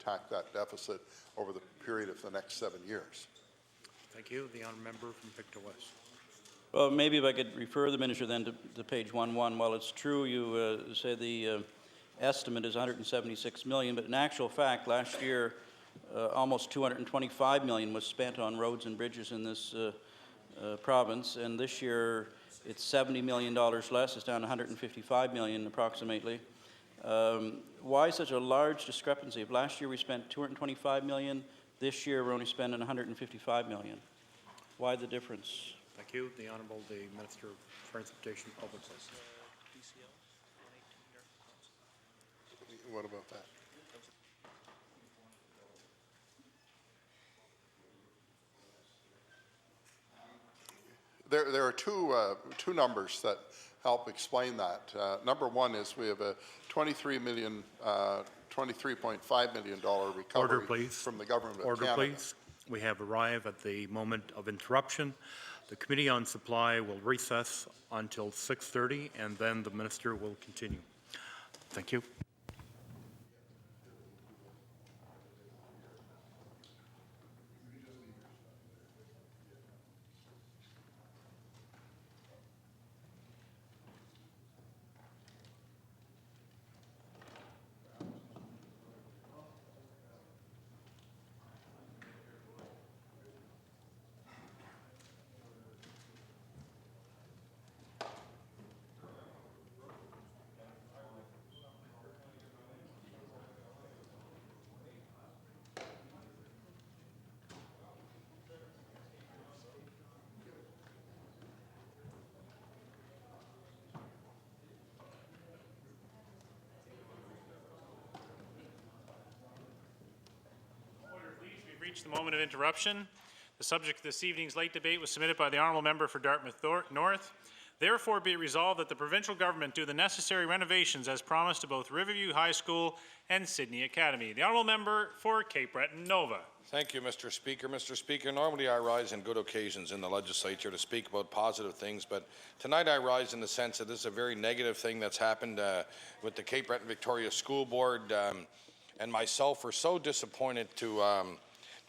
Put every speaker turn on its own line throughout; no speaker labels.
impact that deficit over the period of the next 7 years.
Thank you. The honourable member from Victor West.
Well, maybe if I could refer the minister then to page 11. While it's true you say the estimate is 176 million, but in actual fact, last year almost 225 million was spent on roads and bridges in this province, and this year it's $70 million less. It's down to 155 million approximately. Why such a large discrepancy? If last year we spent 225 million, this year we're only spending 155 million. Why the difference?
Thank you. The Honourable the Minister of Transportation and Public Places.
What about that? There are two numbers that help explain that. Number one is we have a $23.5 million recovery from the government of Canada.
Order, please. We have arrived at the moment of interruption. The Committee on Supply will recess until 6:30, and then the Minister will continue. Thank you.
Reached the moment of interruption. The subject of this evening's late debate was submitted by the honourable member for Dartmouth North. Therefore, be it resolved that the provincial government do the necessary renovations as promised to both Riverview High School and Sydney Academy. The honourable member for Cape Breton Nova.
Thank you, Mr. Speaker. Mr. Speaker, normally I rise in good occasions in the legislature to speak about positive things, but tonight I rise in the sense that this is a very negative thing that's happened with the Cape Breton Victoria School Board, and myself were so disappointed to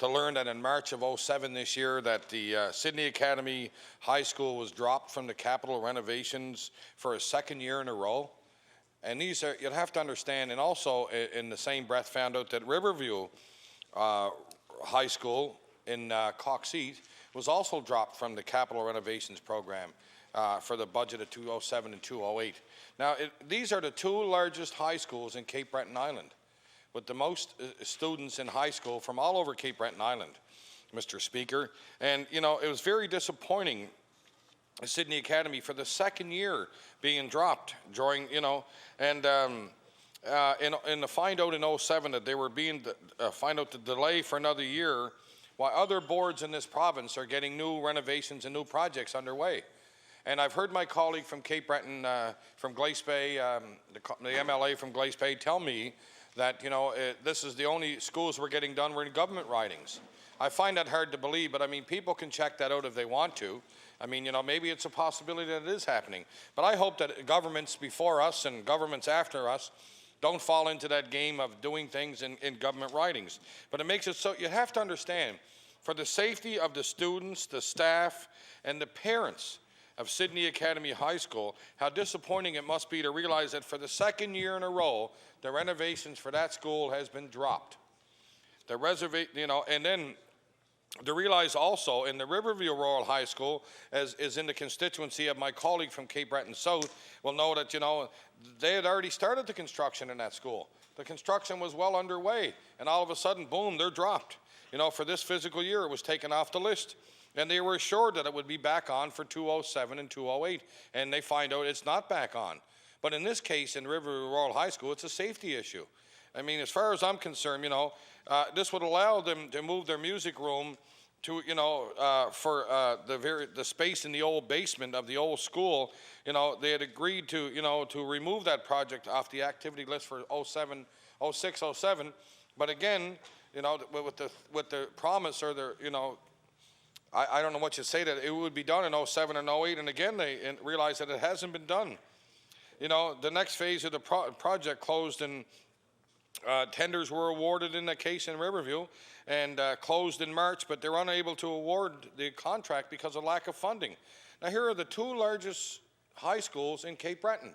learn that in March of 07 this year that the Sydney Academy High School was dropped from the capital renovations for a second year in a row. And these are, you'll have to understand, and also in the same breath found out that Riverview High School in Coxeat was also dropped from the capital renovations program for the budget of 2007 and 2008. Now, these are the two largest high schools in Cape Breton Island, with the most students in high school from all over Cape Breton Island, Mr. Speaker. And, you know, it was very disappointing, Sydney Academy, for the second year being dropped during, you know, and in the find out in 07 that they were being, find out the delay for another year, while other boards in this province are getting new renovations and new projects underway. And I've heard my colleague from Cape Breton, from Glace Bay, the MLA from Glace Bay, tell me that, you know, this is the only schools we're getting done were in government ridings. I find that hard to believe, but I mean, people can check that out if they want to. I mean, you know, maybe it's a possibility that it is happening. But I hope that governments before us and governments after us don't fall into that game of doing things in government ridings. But it makes it so, you have to understand, for the safety of the students, the staff, and the parents of Sydney Academy High School, how disappointing it must be to realize that for the second year in a row, the renovations for that school has been dropped. The you know, and then to realize also in the Riverview Royal High School, as is in the constituency of my colleague from Cape Breton South, will know that, you know, they had already started the construction in that school. The construction was well underway, and all of a sudden, boom, they're dropped. You know, for this fiscal year, it was taken off the list. And they were assured that it would be back on for 2007 and 2008, and they find out it's not back on. But in this case, in Riverview Royal High School, it's a safety issue. I mean, as far as I'm concerned, you know, this would allow them to move their music room to, you know, for the space in the old basement of the old school. You know, they had agreed to, you know, to remove that project off the activity list for 06, 07. But again, you know, with the promise or the, you know, I don't know what you say, that it would be done in 07 and 08, and again they realized that it hasn't been done. You know, the next phase of the project closed in Tenders were awarded in the case in Riverview and closed in March, but they're unable to award the contract because of lack of funding. Now, here are the two largest high schools in Cape Breton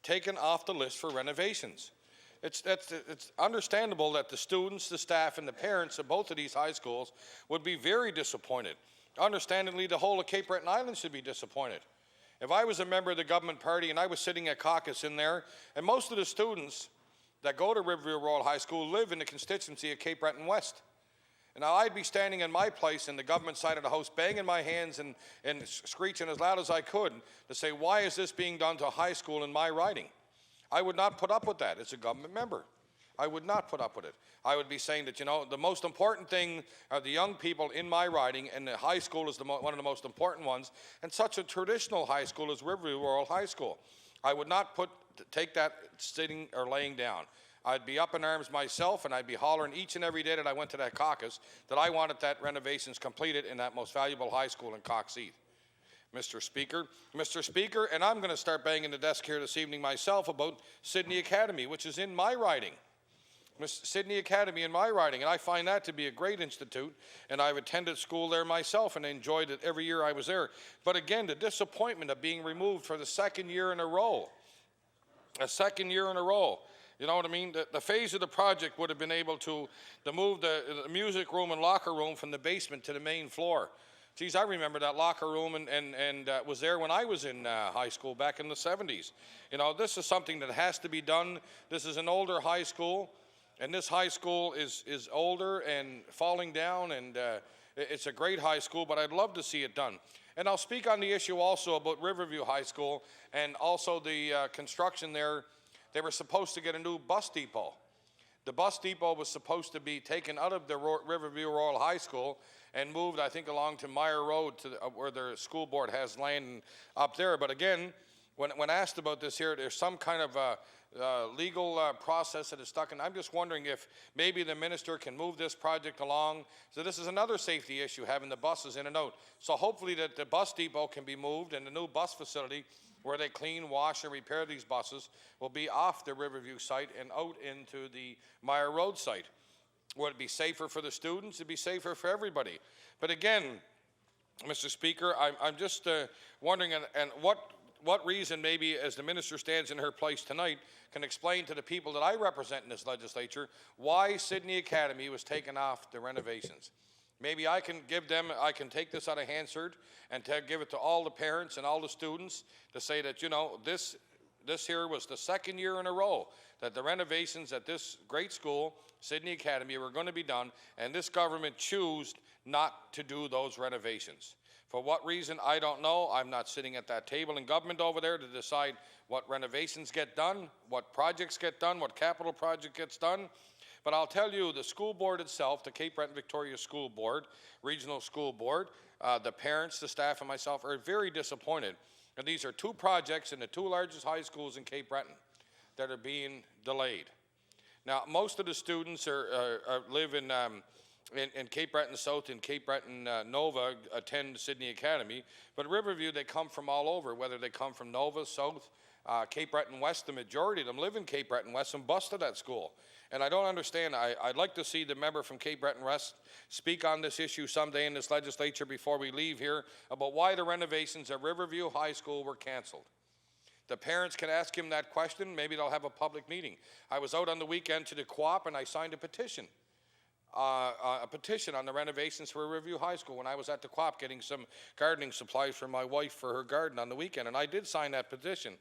taken off the list for renovations. It's understandable that the students, the staff, and the parents of both of these high schools would be very disappointed. Understandably, the whole of Cape Breton Island should be disappointed. If I was a member of the government party and I was sitting at caucus in there, and most of the students that go to Riverview Royal High School live in the constituency of Cape Breton West. And now I'd be standing in my place in the government side of the house, banging my hands and screeching as loud as I could to say, why is this being done to a high school in my riding? I would not put up with that as a government member. I would not put up with it. I would be saying that, you know, the most important thing are the young people in my riding, and the high school is one of the most important ones, and such a traditional high school as Riverview Royal High School. I would not take that sitting or laying down. I'd be up in arms myself, and I'd be hollering each and every day that I went to that caucus that I wanted that renovations completed in that most valuable high school in Cox Heath. Mr. Speaker, and I'm going to start banging the desk here this evening myself about Sydney Academy, which is in my riding. Sydney Academy in my riding, and I find that to be a great institute, and I've attended school there myself and enjoyed it every year I was there. But again, the disappointment of being removed for the second year in a row. A second year in a row. You know what I mean? The phase of the project would have been able to move the music room and locker room from the basement to the main floor. Geez, I remember that locker room and was there when I was in high school back in the 70s. You know, this is something that has to be done. This is an older high school, and this high school is older and falling down, and it's a great high school, but I'd love to see it done. And I'll speak on the issue also about Riverview High School and also the construction there. They were supposed to get a new bus depot. The bus depot was supposed to be taken out of the Riverview Royal High School and moved, I think, along to Meyer Road to where the school board has land up there. But again, when asked about this here, there's some kind of legal process that is stuck in. I'm just wondering if maybe the minister can move this project along. So this is another safety issue, having the buses in and out. So hopefully that the bus depot can be moved, and the new bus facility where they clean, wash, and repair these buses will be off the Riverview site and out into the Meyer Road site. Would it be safer for the students? It'd be safer for everybody. But again, Mr. Speaker, I'm just wondering, and what reason maybe, as the minister stands in her place tonight, can explain to the people that I represent in this legislature why Sydney Academy was taken off the renovations. Maybe I can take this out of Hansard and give it to all the parents and all the students to say that, you know, this here was the second year in a row that the renovations at this great school, Sydney Academy, were going to be done, and this government chose not to do those renovations. For what reason, I don't know. I'm not sitting at that table in government over there to decide what renovations get done, what projects get done, what capital project gets done. But I'll tell you, the school board itself, the Cape Breton Victoria School Board, Regional School Board, the parents, the staff, and myself are very disappointed. And these are two projects in the two largest high schools in Cape Breton that are being delayed. Now, most of the students live in Cape Breton South and Cape Breton Nova, attend Sydney Academy, but Riverview, they come from all over, whether they come from Nova, South, Cape Breton West. The majority of them live in Cape Breton West and bus to that school. And I don't understand. I'd like to see the member from Cape Breton West speak on this issue someday in this legislature before we leave here about why the renovations at Riverview High School were canceled. The parents can ask him that question. Maybe they'll have a public meeting. I was out on the weekend to the co-op and I signed a petition on the renovations for Riverview High School when I was at the co-op getting some gardening supplies for my wife for her garden on the weekend, and I did sign that petition.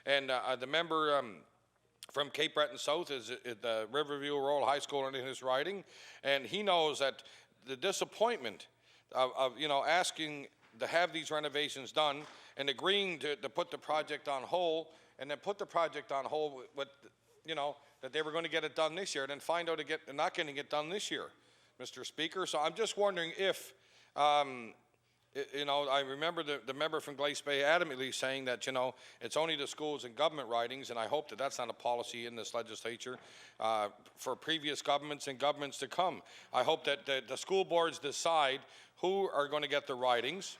And the member from Cape Breton South is the Riverview Royal High School in his riding, and he knows that the disappointment of you know, asking to have these renovations done and agreeing to put the project on hold, and then put the project on hold with, you know, that they were going to get it done this year, and then find out they're not getting it done this year, Mr. Speaker. So I'm just wondering if, you know, I remember the member from Glace Bay adamantly saying that, you know, it's only the schools and government ridings, and I hope that that's not a policy in this legislature for previous governments and governments to come. I hope that the school boards decide who are going to get the ridings.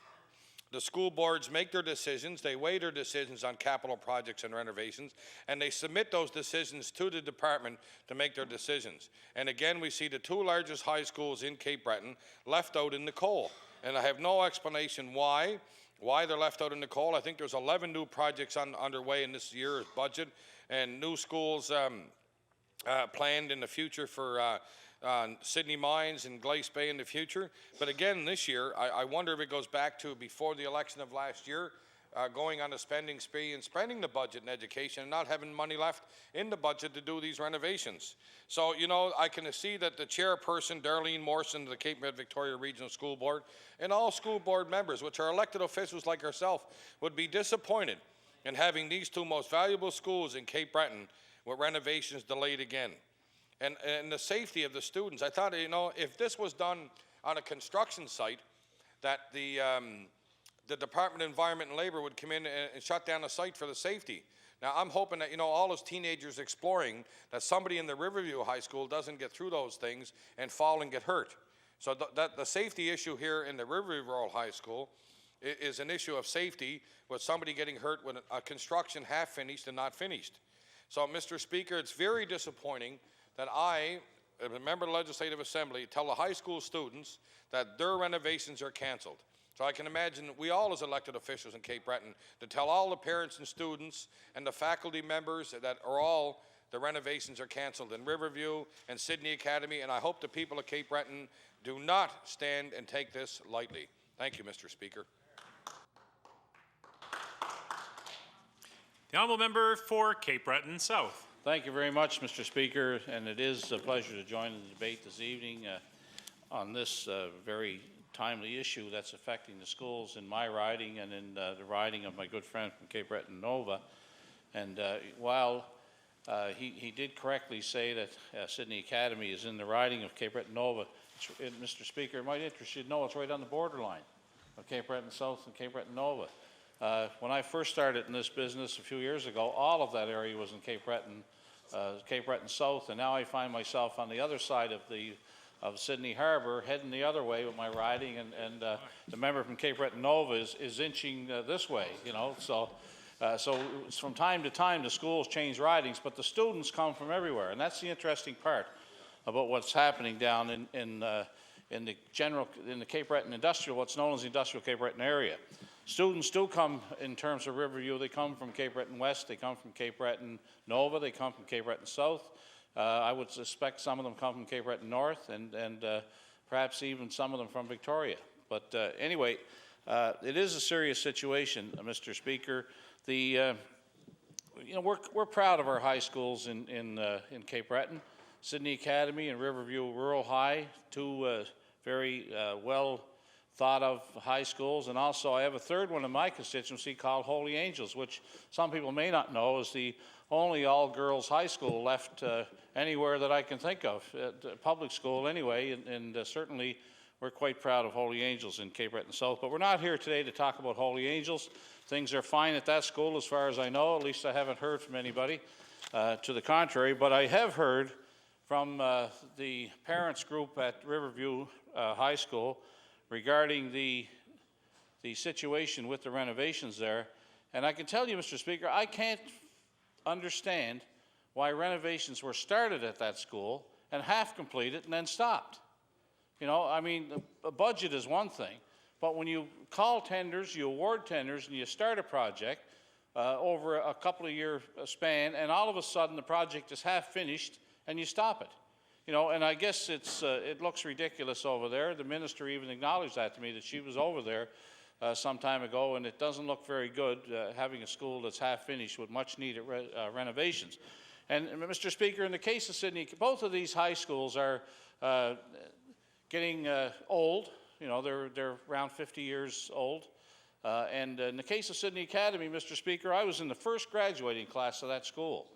the school boards make their decisions, they weigh their decisions on capital projects and renovations, and they submit those decisions to the department to make their decisions. And again, we see the two largest high schools in Cape Breton left out in the cold. And I have no explanation why they're left out in the cold. I think there's 11 new projects underway in this year's budget, and new schools planned in the future for Sydney Mines and Glace Bay in the future. But again, this year, I wonder if it goes back to before the election of last year, going on a spending spree and spending the budget in education and not having money left in the budget to do these renovations. So, you know, I can see that the chairperson, Darlene Morrison of the Cape Breton Victoria Regional School Board, and all school board members, which are elected officials like ourselves, would be disappointed in having these two most valuable schools in Cape Breton with renovations delayed again. And the safety of the students. I thought, you know, if this was done on a construction site, that the Department of Environment and Labor would come in and shut down the site for the safety. Now, I'm hoping that, you know, all those teenagers exploring, that somebody in the Riverview High School doesn't get through those things and fall and get hurt. So that the safety issue here in the Riverview Rural High School is an issue of safety with somebody getting hurt with a construction half finished and not finished. So, Mr. Speaker, it's very disappointing that I, as a member of the Legislative Assembly, tell the high school students that their renovations are cancelled. So I can imagine we all as elected officials in Cape Breton to tell all the parents and students and the faculty members that are all the renovations are cancelled in Riverview and Sydney Academy, and I hope the people of Cape Breton do not stand and take this lightly. Thank you, Mr. Speaker.
The honourable member for Cape Breton South.
Thank you very much, Mr. Speaker, and it is a pleasure to join in the debate this evening on this very timely issue that's affecting the schools in my riding and in the riding of my good friend from Cape Breton Nova. And while he did correctly say that Sydney Academy is in the riding of Cape Breton Nova, Mr. Speaker, it might interest you to know it's right on the borderline of Cape Breton South and Cape Breton Nova. When I first started in this business a few years ago, all of that area was in Cape Breton South, and now I find myself on the other side of Sydney Harbour, heading the other way with my riding, and the member from Cape Breton Nova is inching this way, you know. So from time to time, the schools change ridings, but the students come from everywhere, and that's the interesting part about what's happening down in the Cape Breton industrial, what's known as the industrial Cape Breton area. Students do come in terms of Riverview. They come from Cape Breton West, they come from Cape Breton Nova, they come from Cape Breton South. I would suspect some of them come from Cape Breton North, and perhaps even some of them from Victoria. But anyway, it is a serious situation, Mr. Speaker. You know, we're proud of our high schools in Cape Breton. Sydney Academy and Riverview Rural High, two very well thought of high schools, and also I have a third one in my constituency called Holy Angels, which some people may not know is the only all-girls high school left anywhere that I can think of, public school anyway, and certainly we're quite proud of Holy Angels in Cape Breton South. But we're not here today to talk about Holy Angels. Things are fine at that school as far as I know, at least I haven't heard from anybody to the contrary, but I have heard from the parents group at Riverview High School regarding the situation with the renovations there. And I can tell you, Mr. Speaker, I can't understand why renovations were started at that school and half completed and then stopped. You know, I mean, a budget is one thing, but when you call tenders, you award tenders, and you start a project over a couple of year span, and all of a sudden the project is half finished and you stop it. You know, and I guess it looks ridiculous over there. The minister even acknowledged that to me, that she was over there some time ago, and it doesn't look very good having a school that's half finished with much needed renovations. And Mr. Speaker, in the case of Sydney, both of these high schools are getting old. You know, they're around 50 years old. And in the case of Sydney Academy, Mr. Speaker, I was in the first graduating class of that school.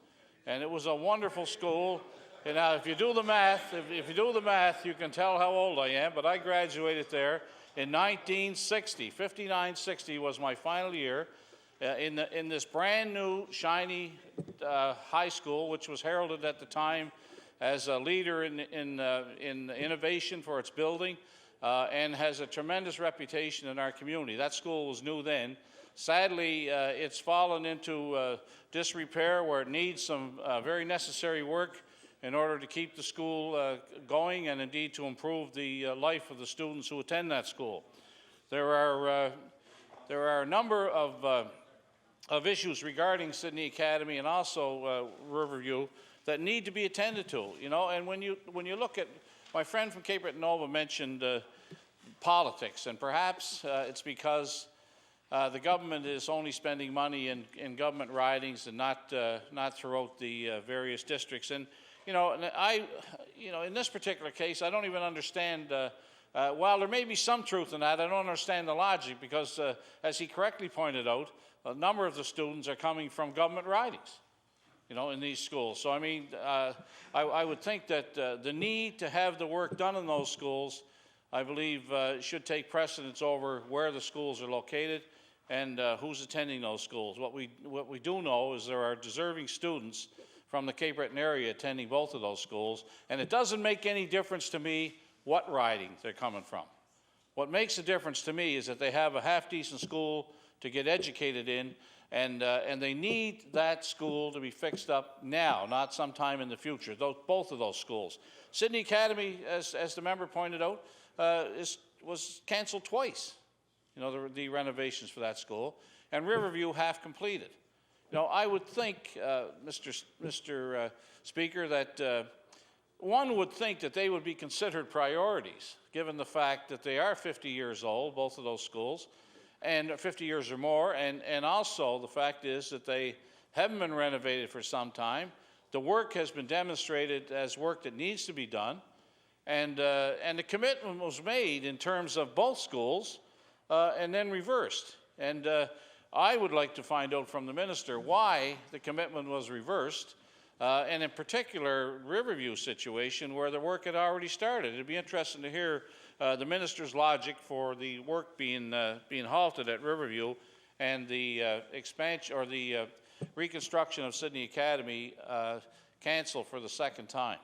And it was a wonderful school. And now, if you do the math, you can tell how old I am, but I graduated there in 1960. 59-60 was my final year in this brand new, shiny high school, which was heralded at the time as a leader in innovation for its building.
and has a tremendous reputation in our community. That school was new then. Sadly, it's fallen into disrepair where it needs some very necessary work in order to keep the school going and indeed to improve the life of the students who attend that school. There are a number of issues regarding Sydney Academy and also Riverview that need to be attended to, you know, and when you look at, my friend from Cape Breton Nova mentioned politics, and perhaps it's because the government is only spending money in government ridings and not throughout the various districts. And you know, in this particular case, I don't even understand. While there may be some truth in that, I don't understand the logic because, as he correctly pointed out, a number of the students are coming from government ridings, you know, in these schools. So I mean, I would think that the need to have the work done in those schools, I believe, should take precedence over where the schools are located and who's attending those schools. What we do know is there are deserving students from the Cape Breton area attending both of those schools, and it doesn't make any difference to me what riding they're coming from. What makes a difference to me is that they have a half-decent school to get educated in, and they need that school to be fixed up now, not sometime in the future, both of those schools. Sydney Academy, as the member pointed out, was canceled twice, you know, the renovations for that school, and Riverview half completed. You know, I would think, Mr. Speaker, that one would think that they would be considered priorities, given the fact that they are 50 years old, both of those schools, and 50 years or more, and also the fact is that they haven't been renovated for some time. The work has been demonstrated as work that needs to be done, and the commitment was made in terms of both schools, and then reversed. And I would like to find out from the minister why the commitment was reversed, and in particular, Riverview situation where the work had already started. It'd be interesting to hear the minister's logic for the work being halted at Riverview and the expansion or the reconstruction of Sydney Academy canceled for the second time.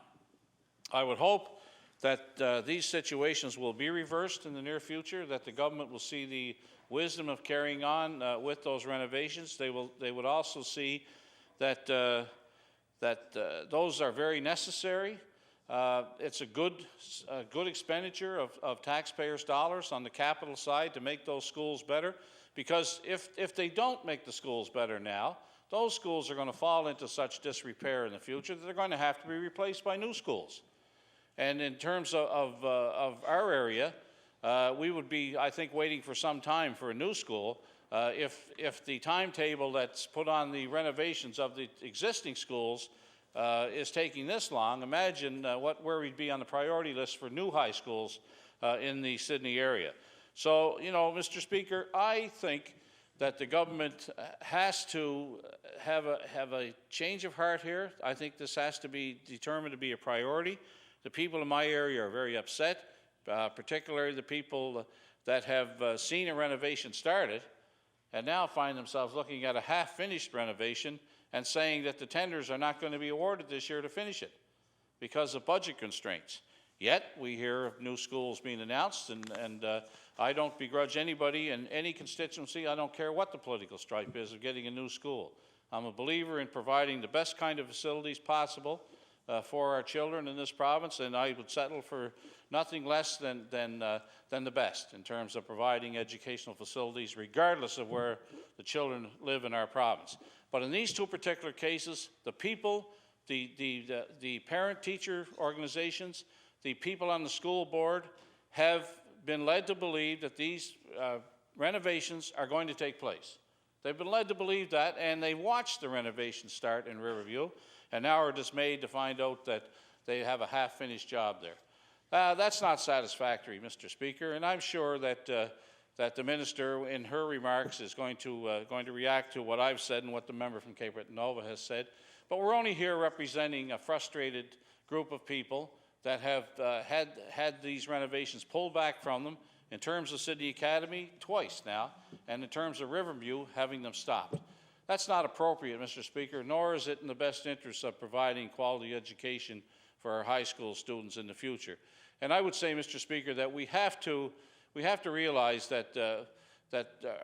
I would hope that these situations will be reversed in the near future, that the government will see the wisdom of carrying on with those renovations. They would also see that those are very necessary. It's a good expenditure of taxpayers' dollars on the capital side to make those schools better, because if they don't make the schools better now, those schools are going to fall into such disrepair in the future that they're going to have to be replaced by new schools. And in terms of our area, we would be, I think, waiting for some time for a new school. If the timetable that's put on the renovations of the existing schools is taking this long, imagine where we'd be on the priority list for new high schools in the Sydney area. So, you know, Mr. Speaker, I think that the government has to have a change of heart here. I think this has to be determined to be a priority. The people in my area are very upset, particularly the people that have seen a renovation started and now find themselves looking at a half-finished renovation and saying that the tenders are not going to be awarded this year to finish it because of budget constraints. Yet we hear of new schools being announced, and I don't begrudge anybody in any constituency, I don't care what the political stripe is, of getting a new school. I'm a believer in providing the best kind of facilities possible for our children in this province, and I would settle for nothing less than the best in terms of providing educational facilities, regardless of where the children live in our province. But in these two particular cases, the people, the parent-teacher organizations, the people on the school board have been led to believe that these renovations are going to take place. They've been led to believe that, and they watched the renovations start in Riverview, and now are dismayed to find out that they have a half-finished job there. That's not satisfactory, Mr. Speaker, and I'm sure that the minister, in her remarks, is going to react to what I've said and what the member from Cape Breton Nova has said. But we're only here representing a frustrated group of people that have had these renovations pulled back from them in terms of Sydney Academy twice now, and in terms of Riverview, having them stopped. That's not appropriate, Mr. Speaker, nor is it in the best interest of providing quality education for our high school students in the future. And I would say, Mr. Speaker, that we have to realize that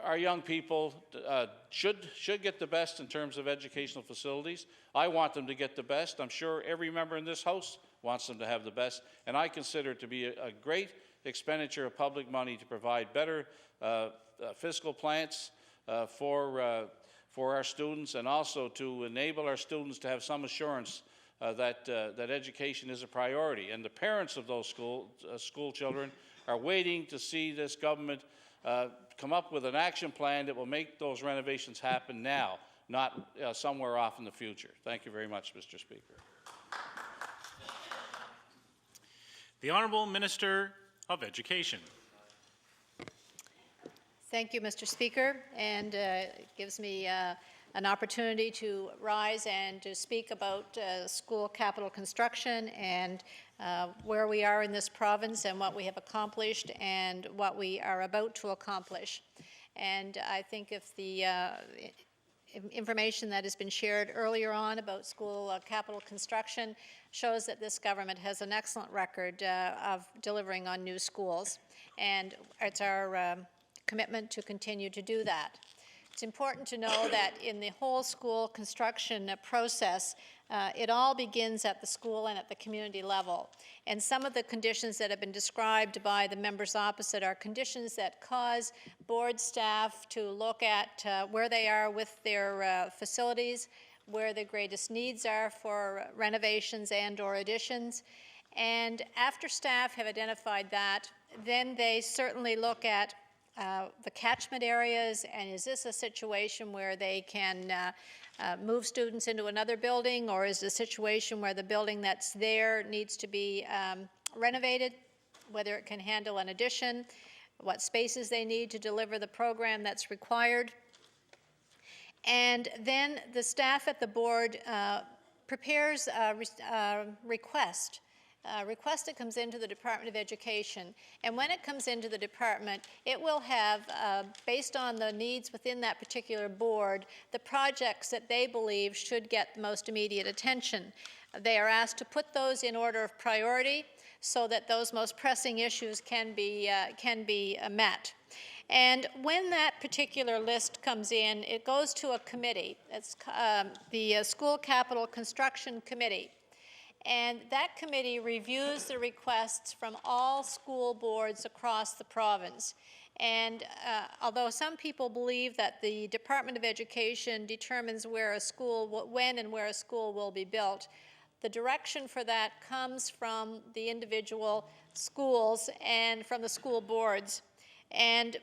our young people should get the best in terms of educational facilities. I want them to get the best. I'm sure every member in this House wants them to have the best, and I consider it to be a great expenditure of public money to provide better fiscal plants for our students, and also to enable our students to have some assurance that education is a priority. And the parents of those school children are waiting to see this government come up with an action plan that will make those renovations happen now, not somewhere off in the future. Thank you very much, Mr. Speaker.
The Honourable Minister of Education.
Thank you, Mr. Speaker, and it gives me an opportunity to rise and to speak about school capital construction and where we are in this province and what we have accomplished and what we are about to accomplish. And I think if the information that has been shared earlier on about school capital construction shows that this government has an excellent record of delivering on new schools, and it's our commitment to continue to do that. It's important to know that in the whole school construction process, it all begins at the school and at the community level. And some of the conditions that have been described by the members opposite are conditions that cause board staff to look at where they are with their facilities, where the greatest needs are for renovations and or additions. And after staff have identified that, then they certainly look at the catchment areas, and is this a situation where they can move students into another building, or is it a situation where the building that's there needs to be renovated, whether it can handle an addition, what spaces they need to deliver the program that's required. And then the staff at the board prepares a request. Request that comes into the Department of Education, and when it comes into the department, it will have, based on the needs within that particular board, the projects that they believe should get the most immediate attention. They are asked to put those in order of priority so that those most pressing issues can be met. And when that particular list comes in, it goes to a committee. It's the School Capital Construction Committee. And that committee reviews the requests from all school boards across the province. And although some people believe that the Department of Education determines where a school, when and where a school will be built, the direction for that comes from the individual schools and from the school boards. And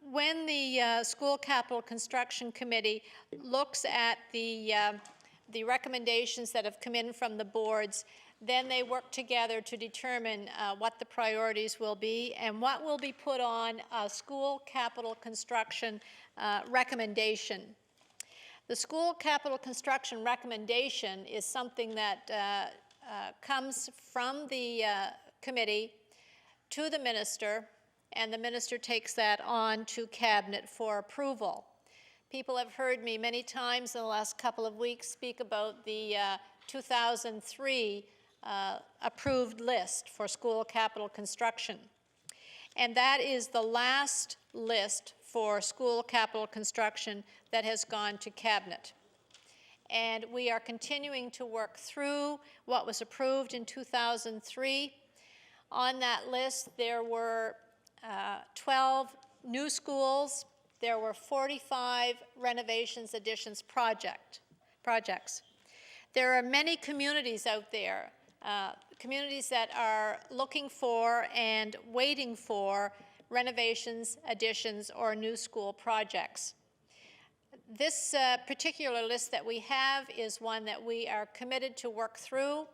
when the School Capital Construction Committee looks at the recommendations that have come in from the boards, then they work together to determine what the priorities will be and what will be put on a school capital construction recommendation. The school capital construction recommendation is something that comes from the committee to the minister, and the minister takes that on to cabinet for approval. People have heard me many times in the last couple of weeks speak about the 2003 approved list for school capital construction. And that is the last list for school capital construction that has gone to cabinet. And we are continuing to work through what was approved in 2003. On that list, there were 12 new schools. There were 45 renovations, additions projects. There are many communities out there, communities that are looking for and waiting for renovations, additions, or new school projects. This particular list that we have is one that we are committed to work through.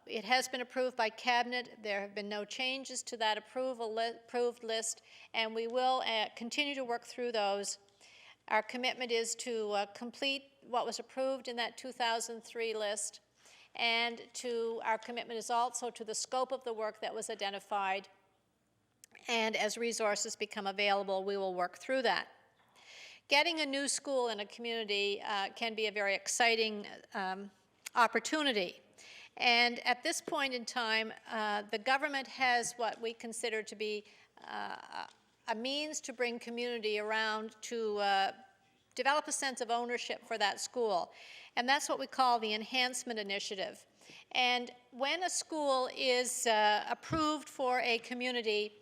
It has been approved by Cabinet. There have been no changes to that approved list, and we will continue to work through those. Our commitment is to complete what was approved in that 2003 list, and our commitment is also to the scope of the work that was identified, and as resources become available, we will work through that. Getting a new school in a community can be a very exciting opportunity. And at this point in time, the government has what we consider to be a means to bring community around to develop a sense of ownership for that school. And that's what we call the Enhancement Initiative. And when a school is approved for a community,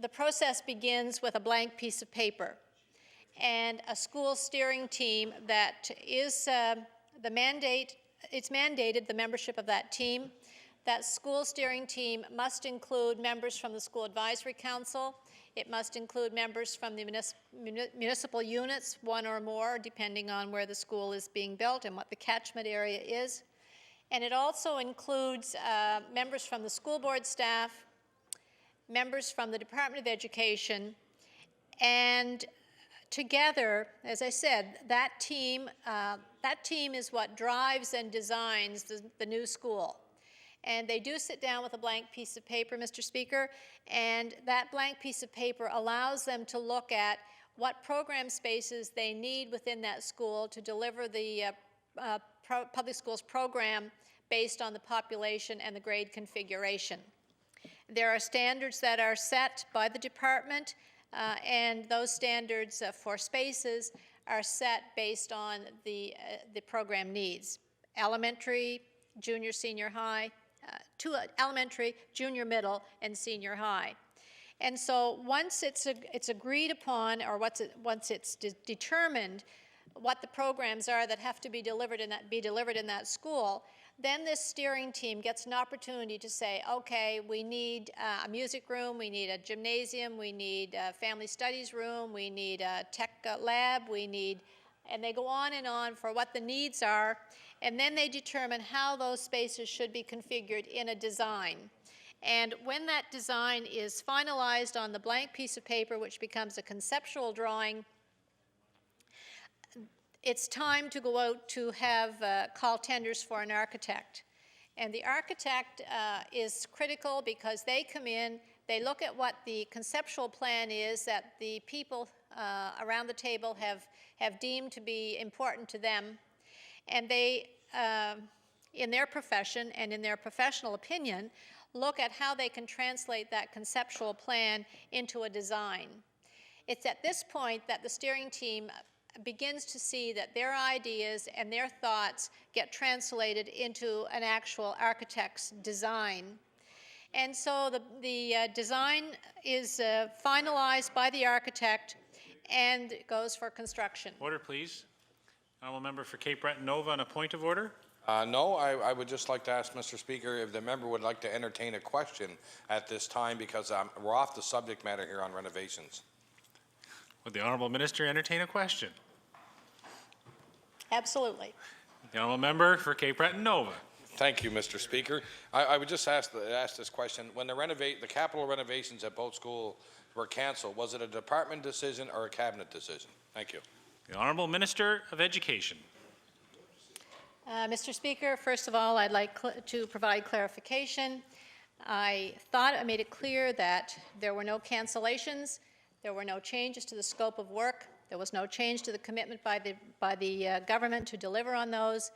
the process begins with a blank piece of paper and a school steering team that is it's mandated the membership of that team. That school steering team must include members from the School Advisory Council. It must include members from the municipal units, one or more, depending on where the school is being built and what the catchment area is. And it also includes members from the school board staff, members from the Department of Education, and together, as I said, that team is what drives and designs the new school. And they do sit down with a blank piece of paper, Mr. Speaker, and that blank piece of paper allows them to look at what program spaces they need within that school to deliver the public schools program based on the population and the grade configuration. There are standards that are set by the department, and those standards for spaces are set based on the program needs. Elementary, junior, senior high, elementary, junior, middle, and senior high. And so once it's agreed upon, or once it's determined what the programs are that have to be delivered in that school, then this steering team gets an opportunity to say, okay, we need a music room, we need a gymnasium, we need a family studies room, we need a tech lab, and they go on for what the needs are, and then they determine how those spaces should be configured in a design. And when that design is finalized on the blank piece of paper, which becomes a conceptual drawing, it's time to go out to have call tenders for an architect. And the architect is critical because they come in, they look at what the conceptual plan is that the people around the table have deemed to be important to them. And they, in their profession and in their professional opinion, look at how they can translate that conceptual plan into a design. It's at this point that the steering team begins to see that their ideas and their thoughts get translated into an actual architect's design. And so the design is finalized by the architect and goes for construction.
Order, please. Honourable member for Cape Breton Nova on a point of order.
No, I would just like to ask Mr. Speaker if the member would like to entertain a question at this time, because we're off the subject matter here on renovations.
Would the Honourable Minister entertain a question?
Absolutely.
The Honourable member for Cape Breton Nova.
Thank you, Mr. Speaker. I would just ask this question. When the capital renovations at both schools were cancelled, was it a department decision or a cabinet decision? Thank you.
The Honourable Minister of Education.
Mr. Speaker, first of all, I'd like to provide clarification. I thought I made it clear that there were no cancellations, there were no changes to the scope of work, there was no change to the commitment by the government to deliver on those,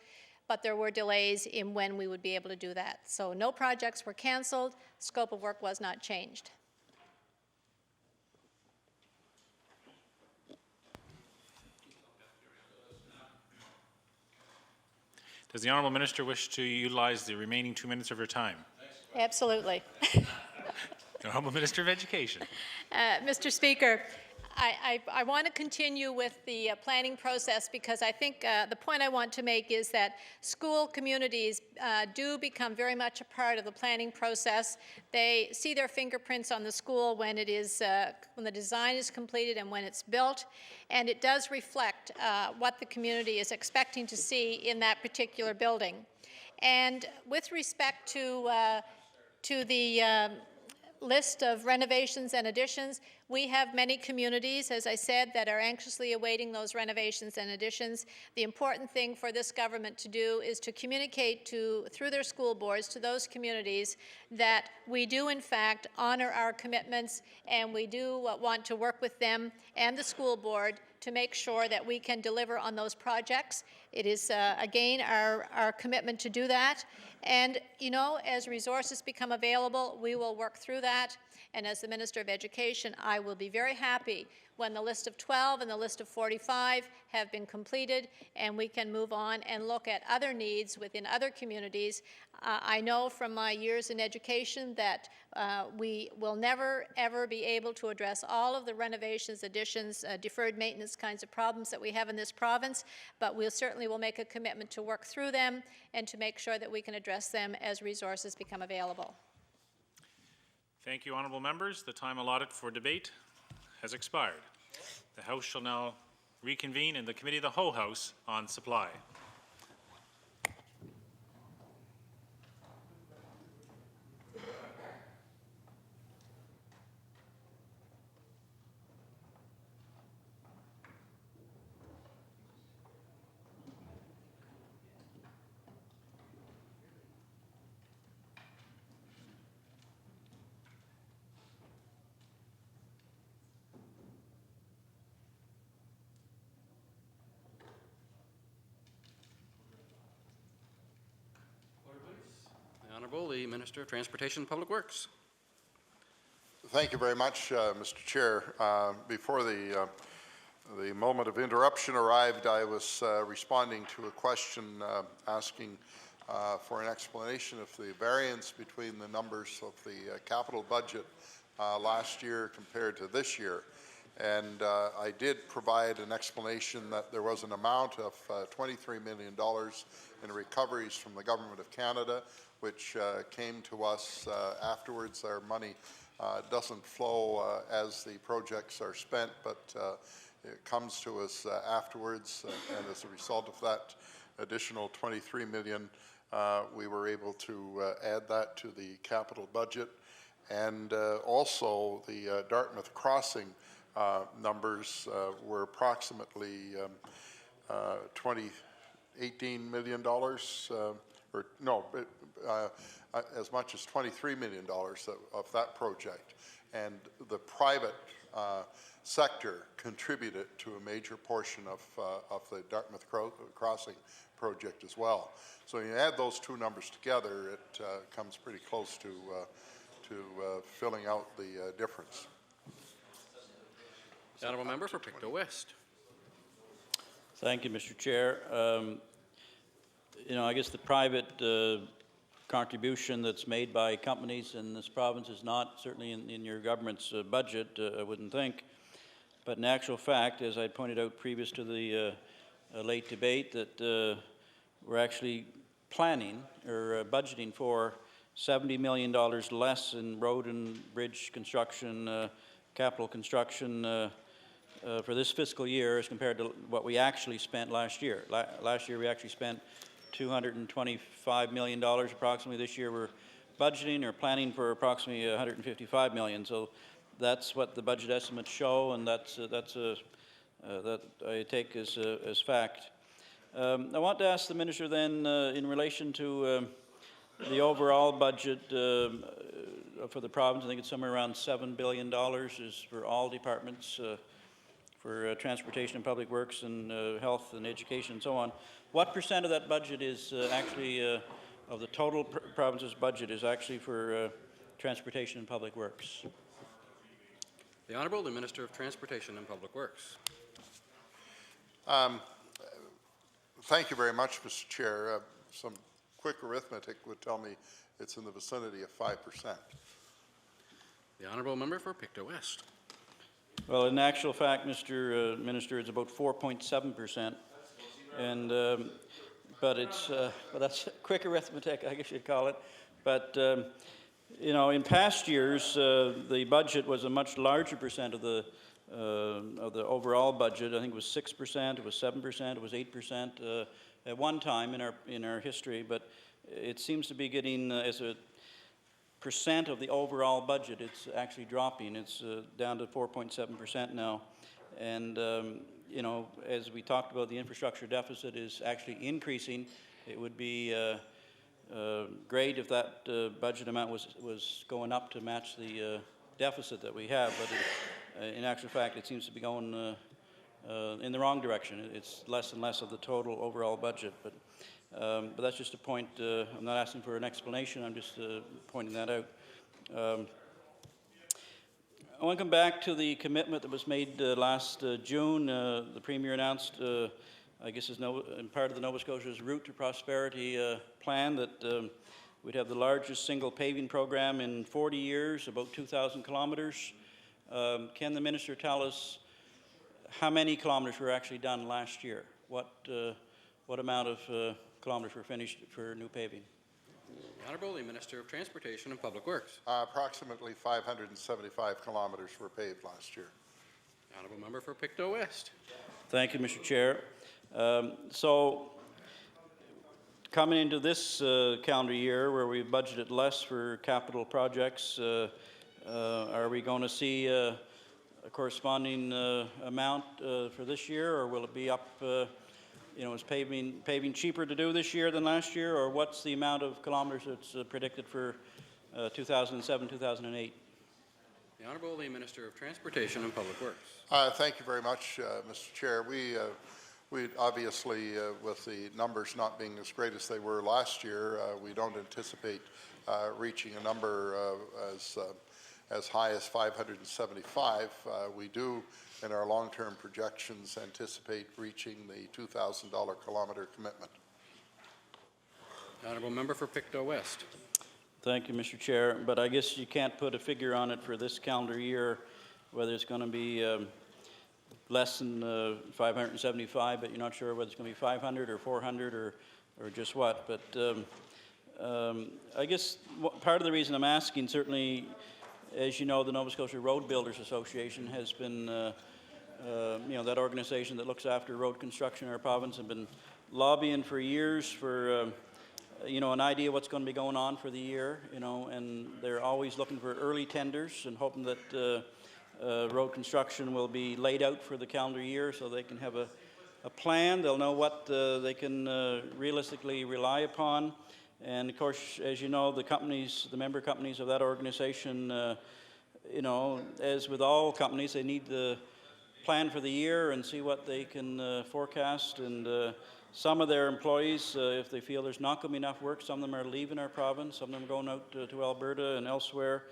but there were delays in when we would be able to do that. So no projects were canceled, scope of work was not changed.
Does the Honourable Minister wish to utilize the remaining 2 minutes of her time?
Absolutely.
The Honourable Minister of Education.
Mr. Speaker, I want to continue with the planning process because I think the point I want to make is that school communities do become very much a part of the planning process. They see their fingerprints on the school when it is when the design is completed and when it's built, and it does reflect what the community is expecting to see in that particular building. And with respect to the list of renovations and additions, we have many communities, as I said, that are anxiously awaiting those renovations and additions. The important thing for this government to do is to communicate through their school boards to those communities that we do in fact honor our commitments, and we do want to work with them and the school board to make sure that we can deliver on those projects. It is, again, our commitment to do that. And, you know, as resources become available, we will work through that. And as the Minister of Education, I will be very happy when the list of 12 and the list of 45 have been completed and we can move on and look at other needs within other communities. I know from my years in education that we will never, ever be able to address all of the renovations, additions, deferred maintenance kinds of problems that we have in this province, but we certainly will make a commitment to work through them and to make sure that we can address them as resources become available.
Thank you, honourable members. The time allotted for debate has expired. The House shall now reconvene in the Committee of the Whole House on Supply.
The Honourable, the Minister of Transportation and Public Works.
Thank you very much, Mr. Chair. Before the moment of interruption arrived, I was responding to a question asking for an explanation of the variance between the numbers of the capital budget last year compared to this year. And I did provide an explanation that there was an amount of $23 million in recoveries from the Government of Canada, which came to us afterwards. Our money doesn't flow as the projects are spent, but it comes to us afterwards. And as a result of that additional $23 million, we were able to add that to the capital budget. And also the Dartmouth Crossing numbers were approximately $18 million, or no, as much as $23 million of that project. And the private sector contributed to a major portion of the Dartmouth Crossing project as well. So you add those two numbers together, it comes pretty close to filling out the difference.
The Honourable Member for Pictou West.
Thank you, Mr. Chair. You know, I guess the private contribution that's made by companies in this province is not certainly in your government's budget, I wouldn't think. But in actual fact, as I pointed out previous to the late debate, that we're actually planning or budgeting for $70 million less in road and bridge construction, capital construction for this fiscal year as compared to what we actually spent last year. Last year we actually spent $225 million approximately. This year we're budgeting or planning for approximately $155 million. So that's what the budget estimates show, and that I take as fact. I want to ask the Minister then in relation to the overall budget for the province. I think it's somewhere around $7 billion is for all departments, for transportation and public works and health and education and so on. What percent of that budget is actually, of the total province's budget is actually for transportation and public works?
The Honourable, the Minister of Transportation and Public Works.
Thank you very much, Mr. Chair. Some quick arithmetic would tell me it's in the vicinity of 5%.
The Honourable Member for Pictou West.
Well, in actual fact, Mr. Minister, it's about 4.7%. And, but it's, well, that's quick arithmetic, I guess you'd call it. But, you know, in past years, the budget was a much larger percent of the overall budget. I think it was 6%, it was 7%, it was 8% at one time in our history. But it seems to be getting, as a percent of the overall budget, it's actually dropping. It's down to 4.7% now. And, you know, as we talked about, the infrastructure deficit is actually increasing. It would be great if that budget amount was going up to match the deficit that we have, but in actual fact, it seems to be going in the wrong direction. It's less and less of the total overall budget. But that's just a point. I'm not asking for an explanation. I'm just pointing that out. I want to come back to the commitment that was made last June. The Premier announced, I guess, in part of the Nova Scotia's Route to Prosperity plan that we'd have the largest single paving program in 40 years, about 2,000 kilometres. Can the Minister tell us how many kilometres were actually done last year? What amount of kilometres were finished for new paving?
The Honourable, the Minister of Transportation and Public Works.
Approximately 575 kilometres were paved last year.
The Honourable Member for Pictou West.
Thank you, Mr. Chair. So, coming into this calendar year where we've budgeted less for capital projects, are we going to see a corresponding amount for this year, or will it be up? Is paving cheaper to do this year than last year, or what's the amount of kilometres that's predicted for 2007, 2008?
The Honourable, the Minister of Transportation and Public Works.
Thank you very much, Mr. Chair. We obviously, with the numbers not being as great as they were last year, we don't anticipate reaching a number as high as 575. We do, in our long-term projections, anticipate reaching the $2,000 kilometre commitment.
The Honourable Member for Pictou West.
Thank you, Mr. Chair. But I guess you can't put a figure on it for this calendar year, whether it's going to be less than 575, but you're not sure whether it's going to be 500 or 400 or just what. But I guess part of the reason I'm asking, certainly, as you know, the Nova Scotia Road Builders Association has been, that organization that looks after road construction in our province, have been lobbying for years for, an idea what's going to be going on for the year, and they're always looking for early tenders and hoping that road construction will be laid out for the calendar year so they can have a plan. They'll know what they can realistically rely upon. And of course, as you know, the member companies of that organization, as with all companies, they need to plan for the year and see what they can forecast. And some of their employees, if they feel there's not going to be enough work, some of them are leaving our province, some of them are going out to Alberta and elsewhere.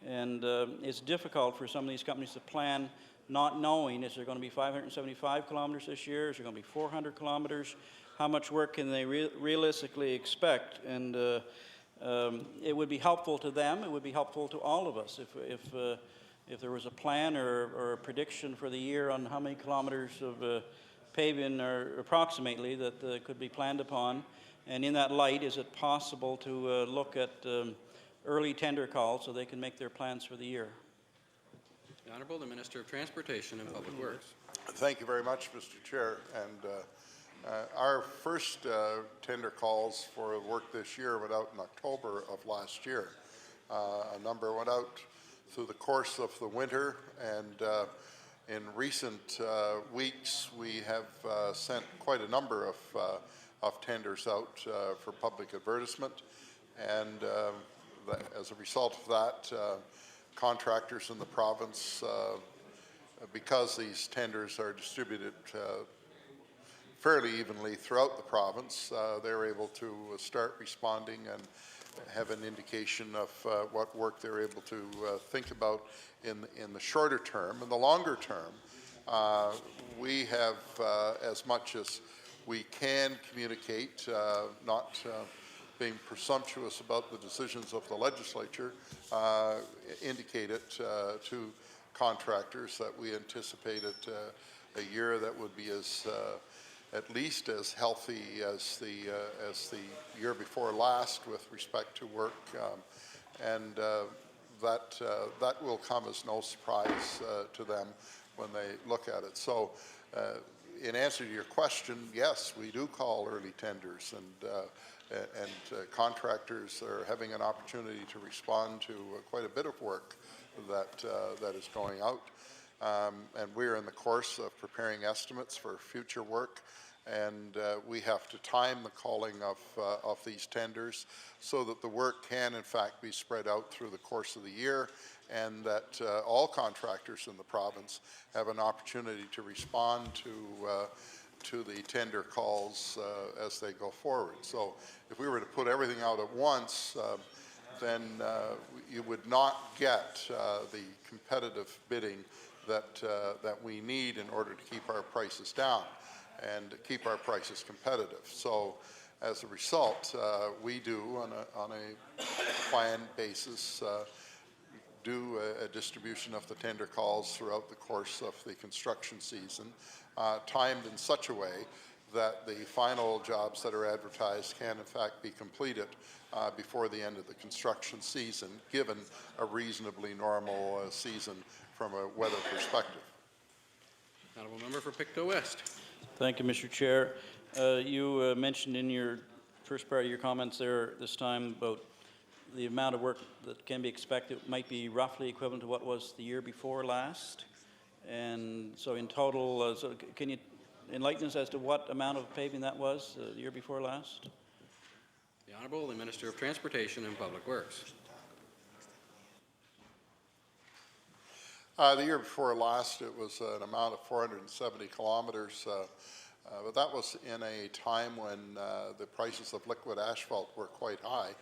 And it's difficult for some of these companies to plan not knowing, is there going to be 575 kilometres this year? Is there going to be 400 kilometres? How much work can they realistically expect? And it would be helpful to them. It would be helpful to all of us if there was a plan or a prediction for the year on how many kilometres of paving or approximately that could be planned upon. And in that light, is it possible to look at early tender calls so they can make their plans for the year?
The Honourable, the Minister of Transportation and Public Works.
Thank you very much, Mr. Chair. And our first tender calls for work this year went out in October of last year. A number went out through the course of the winter, and in recent weeks we have sent quite a number of tenders out for public advertisement, and as a result of that, contractors in the province, because these tenders are distributed fairly evenly throughout the province, they're able to start responding and have an indication of what work they're able to think about in the shorter term. In the longer term, we have, as much as we can communicate, not being presumptuous about the decisions of the legislature, indicated to contractors that we anticipated a year that would be at least as healthy as the year before last with respect to work, and that will come as no surprise to them when they look at it. So, in answer to your question, yes, we do call early tenders, and contractors are having an opportunity to respond to quite a bit of work that is going out. And we're in the course of preparing estimates for future work, and we have to time the calling of these tenders so that the work can in fact be spread out through the course of the year, and that all contractors in the province have an opportunity to respond to the tender calls as they go forward. So if we were to put everything out at once, then you would not get the competitive bidding that we need in order to keep our prices down and keep our prices competitive. So as a result, we do on a planned basis do a distribution of the tender calls throughout the course of the construction season, timed in such a way that the final jobs that are advertised can in fact be completed before the end of the construction season, given a reasonably normal season from a weather perspective.
Honourable member for Pictou West.
Thank you, Mr. Chair. You mentioned in your first part of your comments there this time about the amount of work that can be expected might be roughly equivalent to what was the year before last. And so in total, so can you enlighten us as to what amount of paving that was the year before last?
The Honourable, the Minister of Transportation and Public Works.
The year before last, it was an amount of 470 kilometers, but that was in a time when the prices of liquid asphalt were quite high.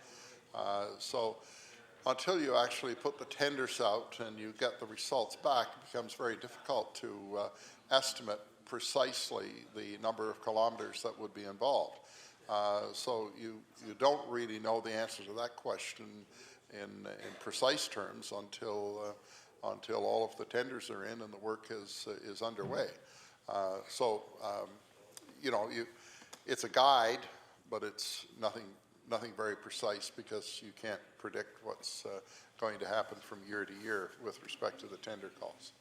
So until you actually put the tenders out and you get the results back, it becomes very difficult to estimate precisely the number of kilometers that would be involved. So you don't really know the answer to that question in precise terms until all of the tenders are in and the work is underway. You know, it's a guide, but it's nothing very precise, because you can't predict what's going to happen from year to year with respect to the tender calls.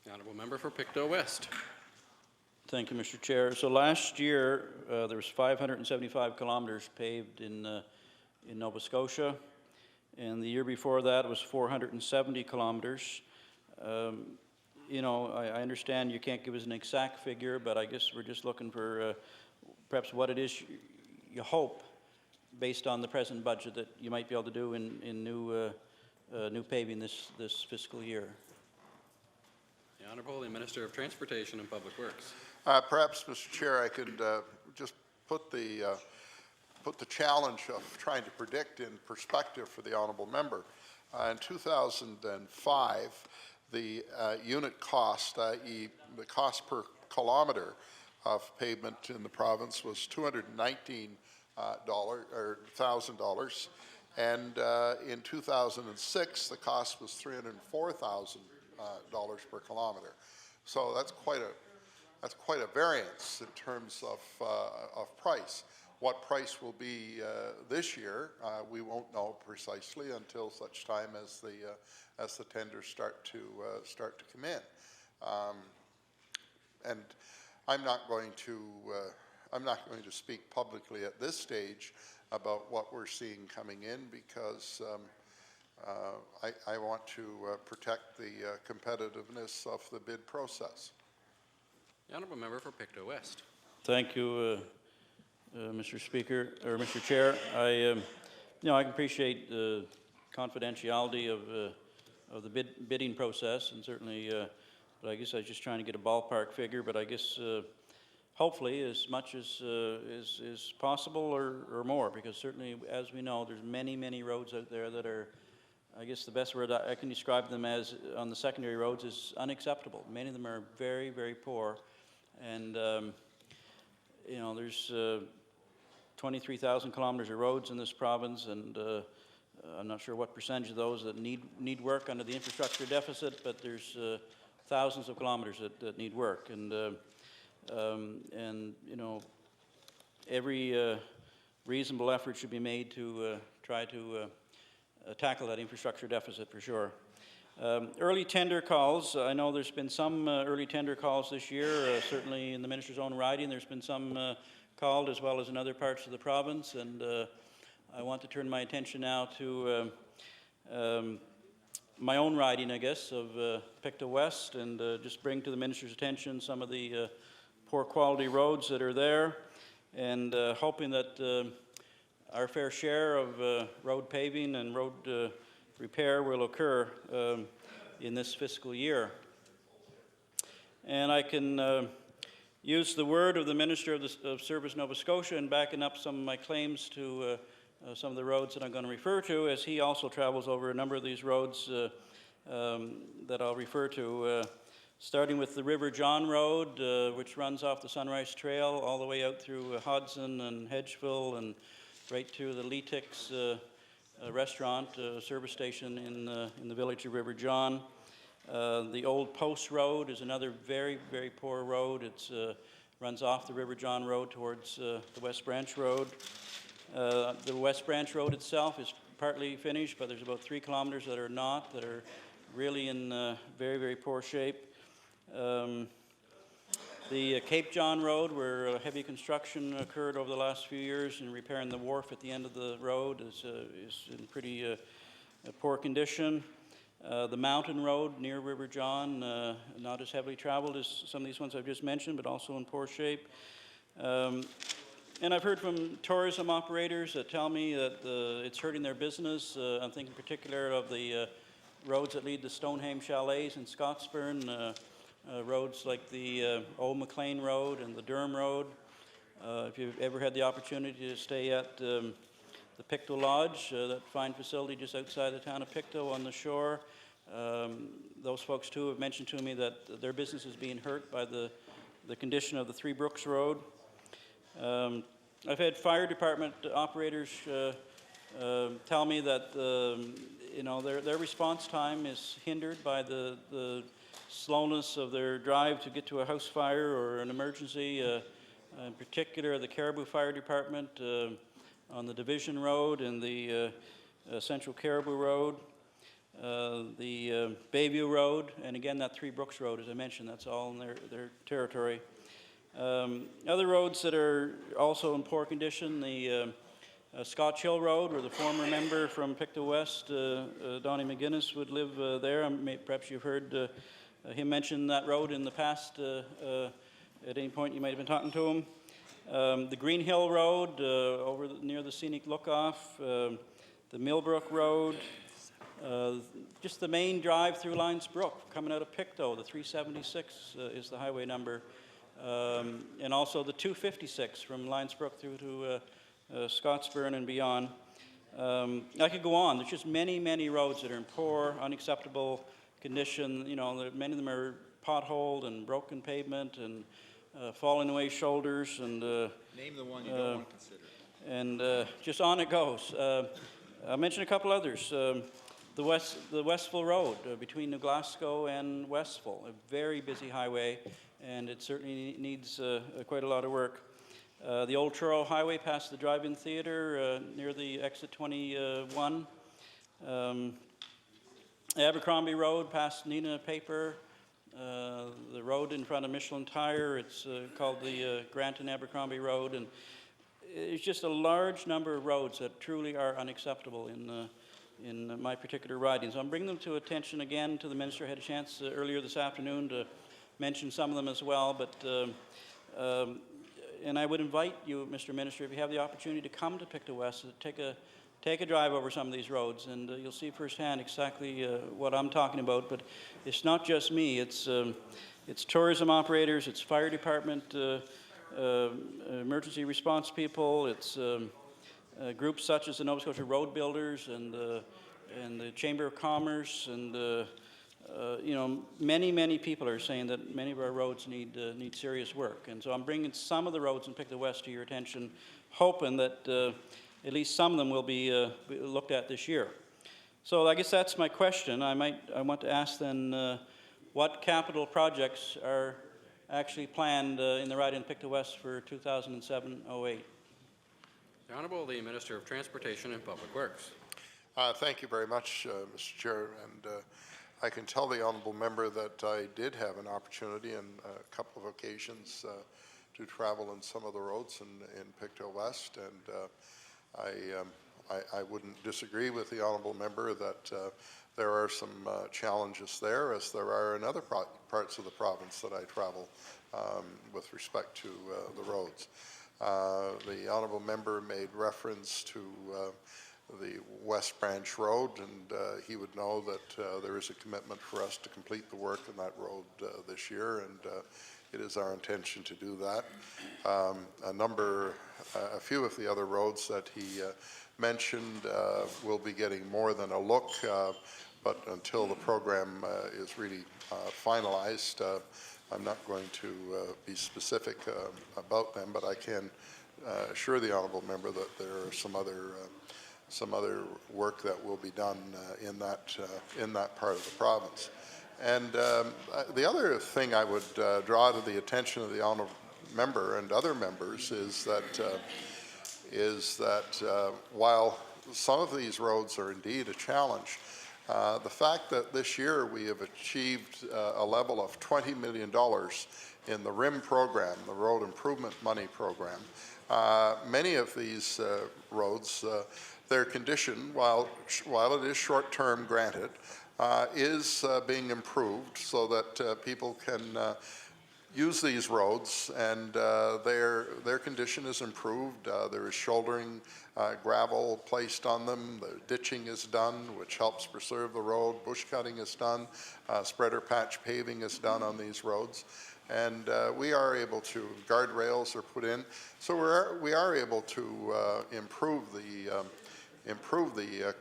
The Honourable member for Pictou West.
Thank you, Mr. Chair. So last year, there was 575 kilometers paved in Nova Scotia, and the year before that was 470 kilometers. You know, I understand you can't give us an exact figure, but I guess we're just looking for perhaps what it is you hope, based on the present budget, that you might be able to do in new paving this fiscal year.
The Honourable, the Minister of Transportation and Public Works.
Perhaps, Mr. Chair, I could just put the challenge of trying to predict in perspective for the honourable member. In 2005, the unit cost, i.e. the cost per kilometre of pavement in the province, was $219,000, and in 2006 the cost was $304,000 per kilometre. So that's quite a variance in terms of price. What price will be this year, we won't know precisely until such time as the tenders start to come in. And I'm not going to speak publicly at this stage about what we're seeing coming in, because I want to protect the competitiveness of the bid process.
The Honourable member for Pictou West.
Thank you, Mr. Speaker, or Mr. Chair. I can appreciate the confidentiality of the bidding process, and certainly, but I guess I was just trying to get a ballpark figure. But I guess hopefully as much as is possible or more, because certainly, as we know, there's many roads out there that are, I guess the best word I can describe them as on the secondary roads is unacceptable. Many of them are very poor, and you know, there's 23,000 kilometers of roads in this province, and I'm not sure what percentage of those that need work under the infrastructure deficit, but there's thousands of kilometers that need work, and you know, every reasonable effort should be made to try to tackle that infrastructure deficit for sure. Early tender calls, I know there's been some early tender calls this year, certainly in the Minister's own riding. There's been some called, as well as in other parts of the province, and I want to turn my attention now to my own riding, I guess, of Pictou West, and just bring to the Minister's attention some of the poor quality roads that are there, and hoping that our fair share of road paving and road repair will occur in this fiscal year. And I can use the word of the Minister of Service Nova Scotia in backing up some of my claims to some of the roads that I'm going to refer to, as he also travels over a number of these roads that I'll refer to, starting with the River John Road, which runs off the Sunrise Trail all the way out through Hodson and Hedgeville and right to the Leetix restaurant service station in the village of River John. The Old Post Road is another very, very poor road. It runs off the River John Road towards the West Branch Road. The West Branch Road itself is partly finished, but there's about 3 kilometers that are not, that are really in very, very poor shape. The Cape John Road, where heavy construction occurred over the last few years in repairing the wharf at the end of the road, is in pretty poor condition. The Mountain Road near River John, not as heavily traveled as some of these ones I've just mentioned, but also in poor shape. And I've heard from tourism operators that tell me that it's hurting their business. I'm thinking in particular of the roads that lead to Stoneham Chalets in Scottsburn, roads like the Old McLean Road and the Durham Road. If you've ever had the opportunity to stay at the Pictou Lodge, that fine facility just outside the town of Pictou on the shore, those folks too have mentioned to me that their business is being hurt by the condition of the Three Brooks Road. I've had fire department operators tell me that their response time is hindered by the slowness of their drive to get to a house fire or an emergency. In particular, the Caribou Fire Department on the Division Road and the Central Caribou Road, the Bayview Road, and again that Three Brooks Road, as I mentioned, that's all in their territory. Other roads that are also in poor condition, the Scotch Hill Road, where the former member from Pictou West, Donnie McGuinness, would live there. Perhaps you've heard him mention that road in the past. At any point you might have been talking to him. The Green Hill Road over near the Scenic Look-Off, the Millbrook Road, just the main drive through Lions Brook coming out of Pictou, the 376 is the highway number, and also the 256 from Lions Brook through to Scottsburn and beyond. I could go on. There's just many, many roads that are in poor, unacceptable condition. Many of them are potholed and broken pavement and falling away shoulders and
name the one you don't want to consider.
And just on it goes. I'll mention a couple others. The Westville Road between New Glasgow and Westville, a very busy highway, and it certainly needs quite a lot of work. The Old Truro Highway past the drive-in theater near the exit 21. Abercrombie Road past Nina Paper. The road in front of Michelin Tire, it's called the Grant and Abercrombie Road, and it's just a large number of roads that truly are unacceptable in my particular riding. So I'm bringing them to attention again to the Minister. I had a chance earlier this afternoon to mention some of them as well, but and I would invite you, Mr. Minister, if you have the opportunity to come to Pictou West, take a drive over some of these roads, and you'll see firsthand exactly what I'm talking about. But it's not just me. It's tourism operators, it's fire department, emergency response people, it's groups such as the Nova Scotia Road Builders and the Chamber of Commerce, and many, many people are saying that many of our roads need serious work. And so I'm bringing some of the roads in Pictou West to your attention, hoping that at least some of them will be looked at this year. So I guess that's my question. I want to ask then what capital projects are actually planned in the ride in Pictou West for 2007-08?
The Honourable, the Minister of Transportation and Public Works.
Thank you very much, Mr. Chair, and I can tell the honourable member that I did have an opportunity on a couple of occasions to travel on some of the roads in Pictou West, and I I wouldn't disagree with the honourable member that there are some challenges there, as there are in other parts of the province that I travel with respect to the roads. The honourable member made reference to the West Branch Road, and he would know that there is a commitment for us to complete the work on that road this year, and it is our intention to do that. A few of the other roads that he mentioned will be getting more than a look, but until the program is really finalized, I'm not going to be specific about them, but I can assure the honourable member that there are some other work that will be done in that part of the province. And the other thing I would draw to the attention of the honourable member and other members is that while some of these roads are indeed a challenge, the fact that this year we have achieved a level of $20 million in the RIM program, the Road Improvement Money Program, many of these roads, their condition, while it is short-term granted, is being improved so that people can use these roads, and their condition is improved. There is shouldering gravel placed on them. The ditching is done, which helps preserve the road. Bush cutting is done. Spreader patch paving is done on these roads. And we are able to, guardrails are put in. So we are able to improve the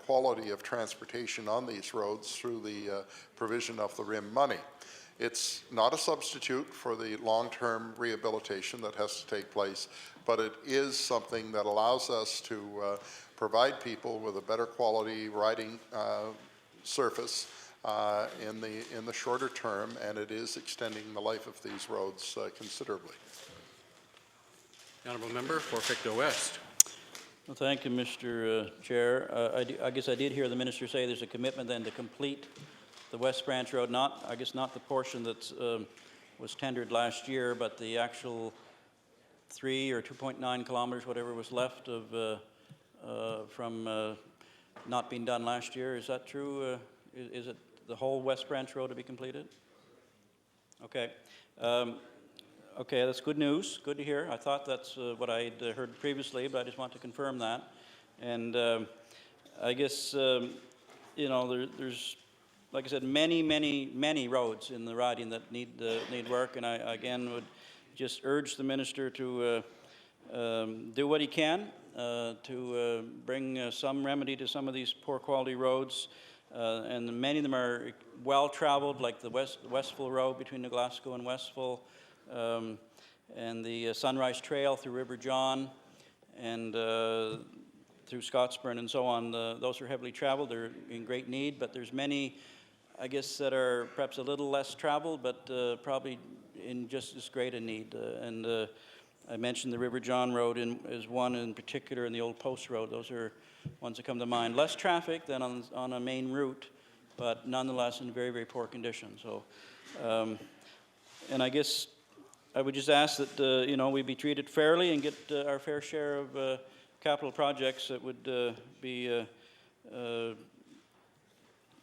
quality of transportation on these roads through the provision of the RIM money. It's not a substitute for the long-term rehabilitation that has to take place, but it is something that allows us to provide people with a better quality riding surface in the shorter term, and it is extending the life of these roads considerably.
The honourable member for Pictou West.
Well, thank you, Mr. Chair. I guess I did hear the minister say there's a commitment then to complete the West Branch Road, not the portion that was tendered last year, but the actual 3 or 2.9 kilometers, whatever was left of from not being done last year. Is that true? Is it the whole West Branch Road to be completed? Okay. Okay, that's good news. Good to hear. I thought that's what I'd heard previously, but I just want to confirm that. And I guess, you know, there's, like I said, many roads in the riding that need work, and I again would just urge the minister to do what he can to bring some remedy to some of these poor quality roads, and many of them are well traveled, like the Westville Road between New Glasgow and Westville, and the Sunrise Trail through River John, and through Scottsburn and so on. Those are heavily traveled. They're in great need, but there's many, I guess, that are perhaps a little less traveled, but probably in just as great a need. And I mentioned the River John Road as one in particular, and the Old Post Road. Those are ones that come to mind. Less traffic than on a main route, but nonetheless in very, very poor condition. So, and I guess I would just ask that you know, we be treated fairly and get our fair share of capital projects that would be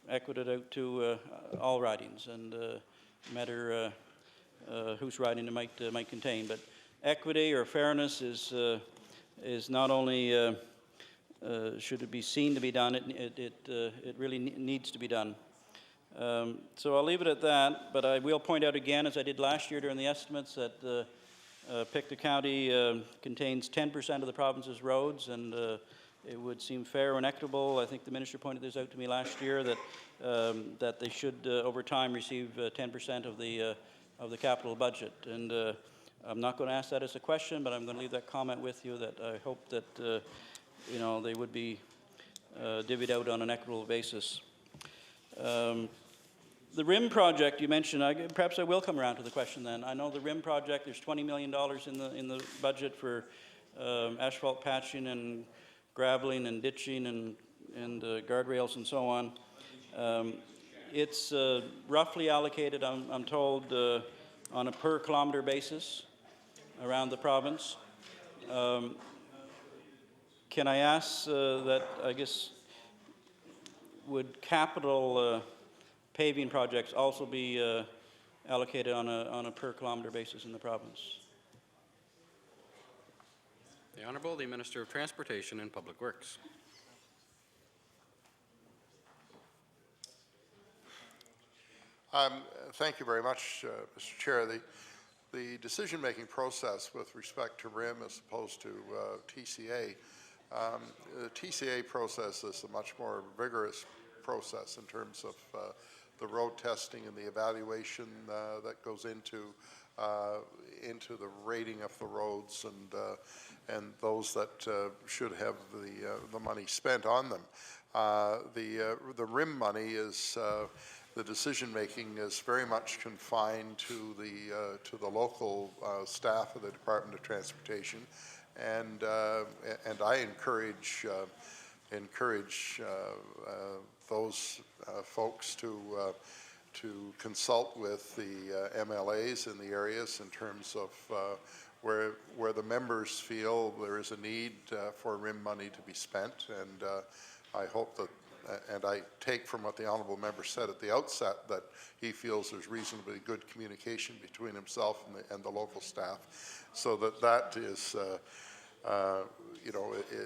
equited out to all ridings, and no matter whose riding it might contain. But equity or fairness is not only should it be seen to be done, it really needs to be done. So I'll leave it at that, but I will point out again, as I did last year during the estimates, that Pictou County contains 10% of the province's roads, and it would seem fair and equitable. I think the minister pointed this out to me last year, that that they should over time receive 10% of the capital budget. And I'm not going to ask that as a question, but I'm going to leave that comment with you, that I hope that you know, they would be divvied out on an equitable basis. The RIM project you mentioned, perhaps I will come around to the question then. I know the RIM project, there's $20 million in the budget for asphalt patching and graveling and ditching and guardrails and so on. It's roughly allocated, I'm told, on a per kilometer basis around the province. Can I ask that, I guess, would capital paving projects also be allocated on a per kilometer basis in the province?
The Honourable, the Minister of Transportation and Public Works.
Thank you very much, Mr. Chair. The decision-making process with respect to RIM as opposed to TCA, the TCA process is a much more vigorous process in terms of the road testing and the evaluation that goes into the rating of the roads and those that should have the money spent on them. The RIM money is the decision-making is very much confined to the local staff of the Department of Transportation, and I encourage those folks to consult with the MLAs in the areas in terms of where the members feel there is a need for RIM money to be spent, and I hope that. And I take from what the honourable member said at the outset that he feels there's reasonably good communication between himself and the local staff, so that is,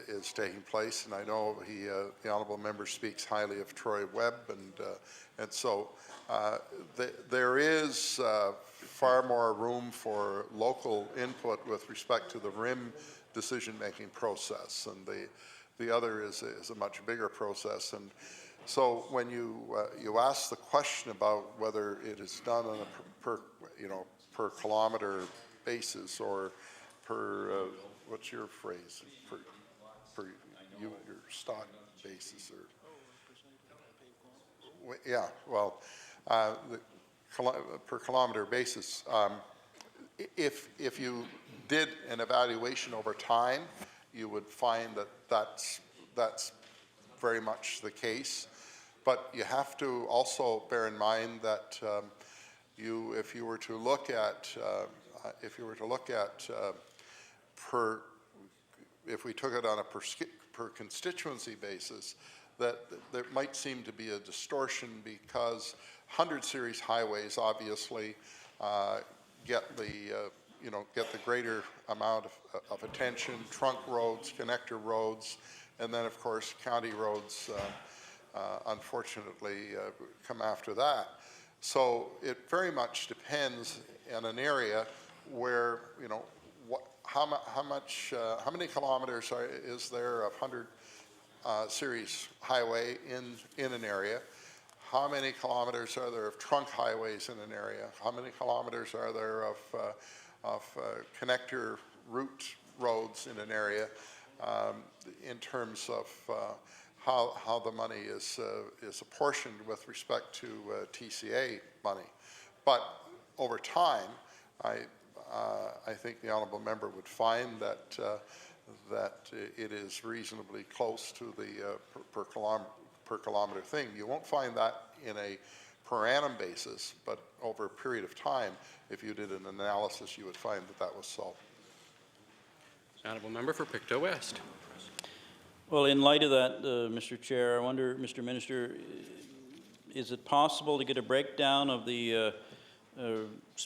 is taking place. And I know the honourable member speaks highly of Troy Webb, and so there is far more room for local input with respect to the RIM decision-making process, and the other is a much bigger process. And so when you ask the question about whether it is done on a per kilometer basis or per what's your phrase, per your stock basis, or yeah, well, per kilometer basis, if you did an evaluation over time, you would find that that's very much the case. But you have to also bear in mind that if you were to look at if we took it on a per constituency basis, that there might seem to be a distortion, because 100 series highways obviously get the greater amount of attention, trunk roads, connector roads, and then of course county roads unfortunately come after that. So it very much depends in an area where, how many kilometers is there of 100 series highway in an area? How many kilometers are there of trunk highways in an area? How many kilometers are there of connector route roads in an area, in terms of how the money is apportioned with respect to TCA money. But over time, I think the honourable member would find that it is reasonably close to the per kilometer thing. You won't find that in a per annum basis, but over a period of time, if you did an analysis, you would find that was so.
Honourable member for Pictou West.
Well, in light of that, Mr. Chair, I wonder, Mr. Minister, is it possible to get a breakdown of the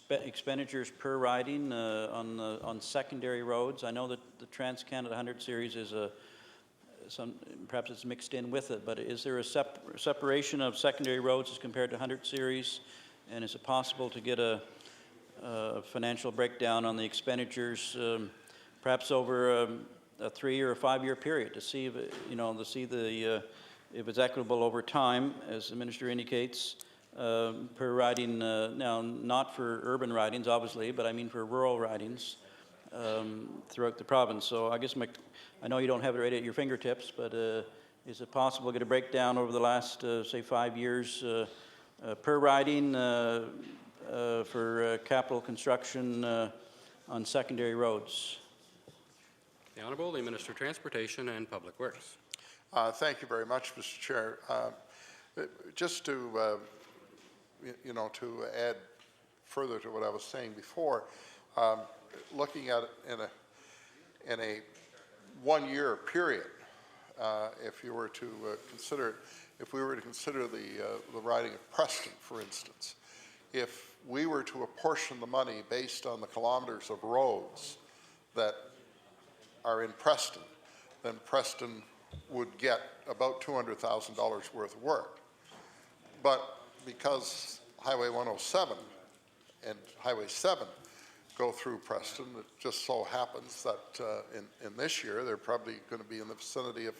expenditures per riding on secondary roads? I know that the Trans-Canada 100 series is perhaps it's mixed in with it, but is there a separation of secondary roads as compared to 100 series? And is it possible to get a financial breakdown on the expenditures, perhaps over a 3 or a 5 year period, to see if if it's equitable over time, as the minister indicates, per riding? Now, not for urban ridings, obviously, but I mean for rural ridings throughout the province. So I guess I know you don't have it right at your fingertips, but is it possible to get a breakdown over the last, say, 5 years per riding for capital construction on secondary roads?
The Honourable, the Minister of Transportation and Public Works.
Thank you very much, Mr. Chair. Just to, to add further to what I was saying before, looking at it in a one-year period, if you were to consider, if we were to consider the riding of Preston, for instance, if we were to apportion the money based on the kilometers of roads that are in Preston, then Preston would get about $200,000 worth of work. But because Highway 107 and Highway 7 go through Preston, it just so happens that in this year, they're probably going to be in the vicinity of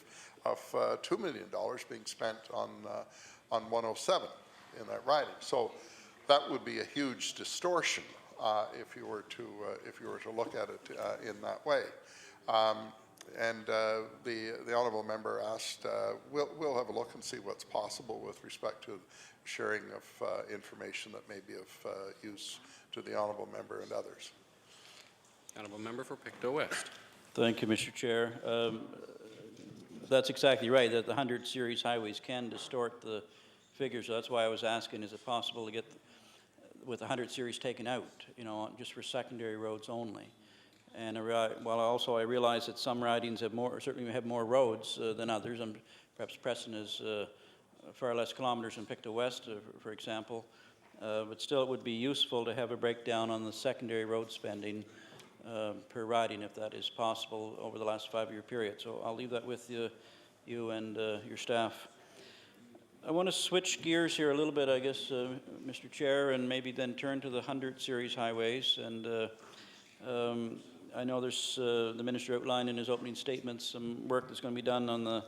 $2 million being spent on 107 in that riding. So that would be a huge distortion if you were to look at it in that way. The honourable member asked, we'll have a look and see what's possible with respect to sharing of information that may be of use to the honourable member and others.
Honourable member for Pictou West.
Thank you, Mr. Chair. That's exactly right, that the 100 series highways can distort the figures. So that's why I was asking, is it possible to get with 100 series taken out, you know, just for secondary roads only? And while also I realize that some ridings have more, certainly have more roads than others, and perhaps Preston is far less kilometers than Pictou West, for example, but still it would be useful to have a breakdown on the secondary road spending per riding, if that is possible, over the last 5-year period. So I'll leave that with you and your staff. I want to switch gears here a little bit, I guess, Mr. Chair, and maybe then turn to the 100 series highways. And I know there's the minister outlined in his opening statement some work that's going to be done on the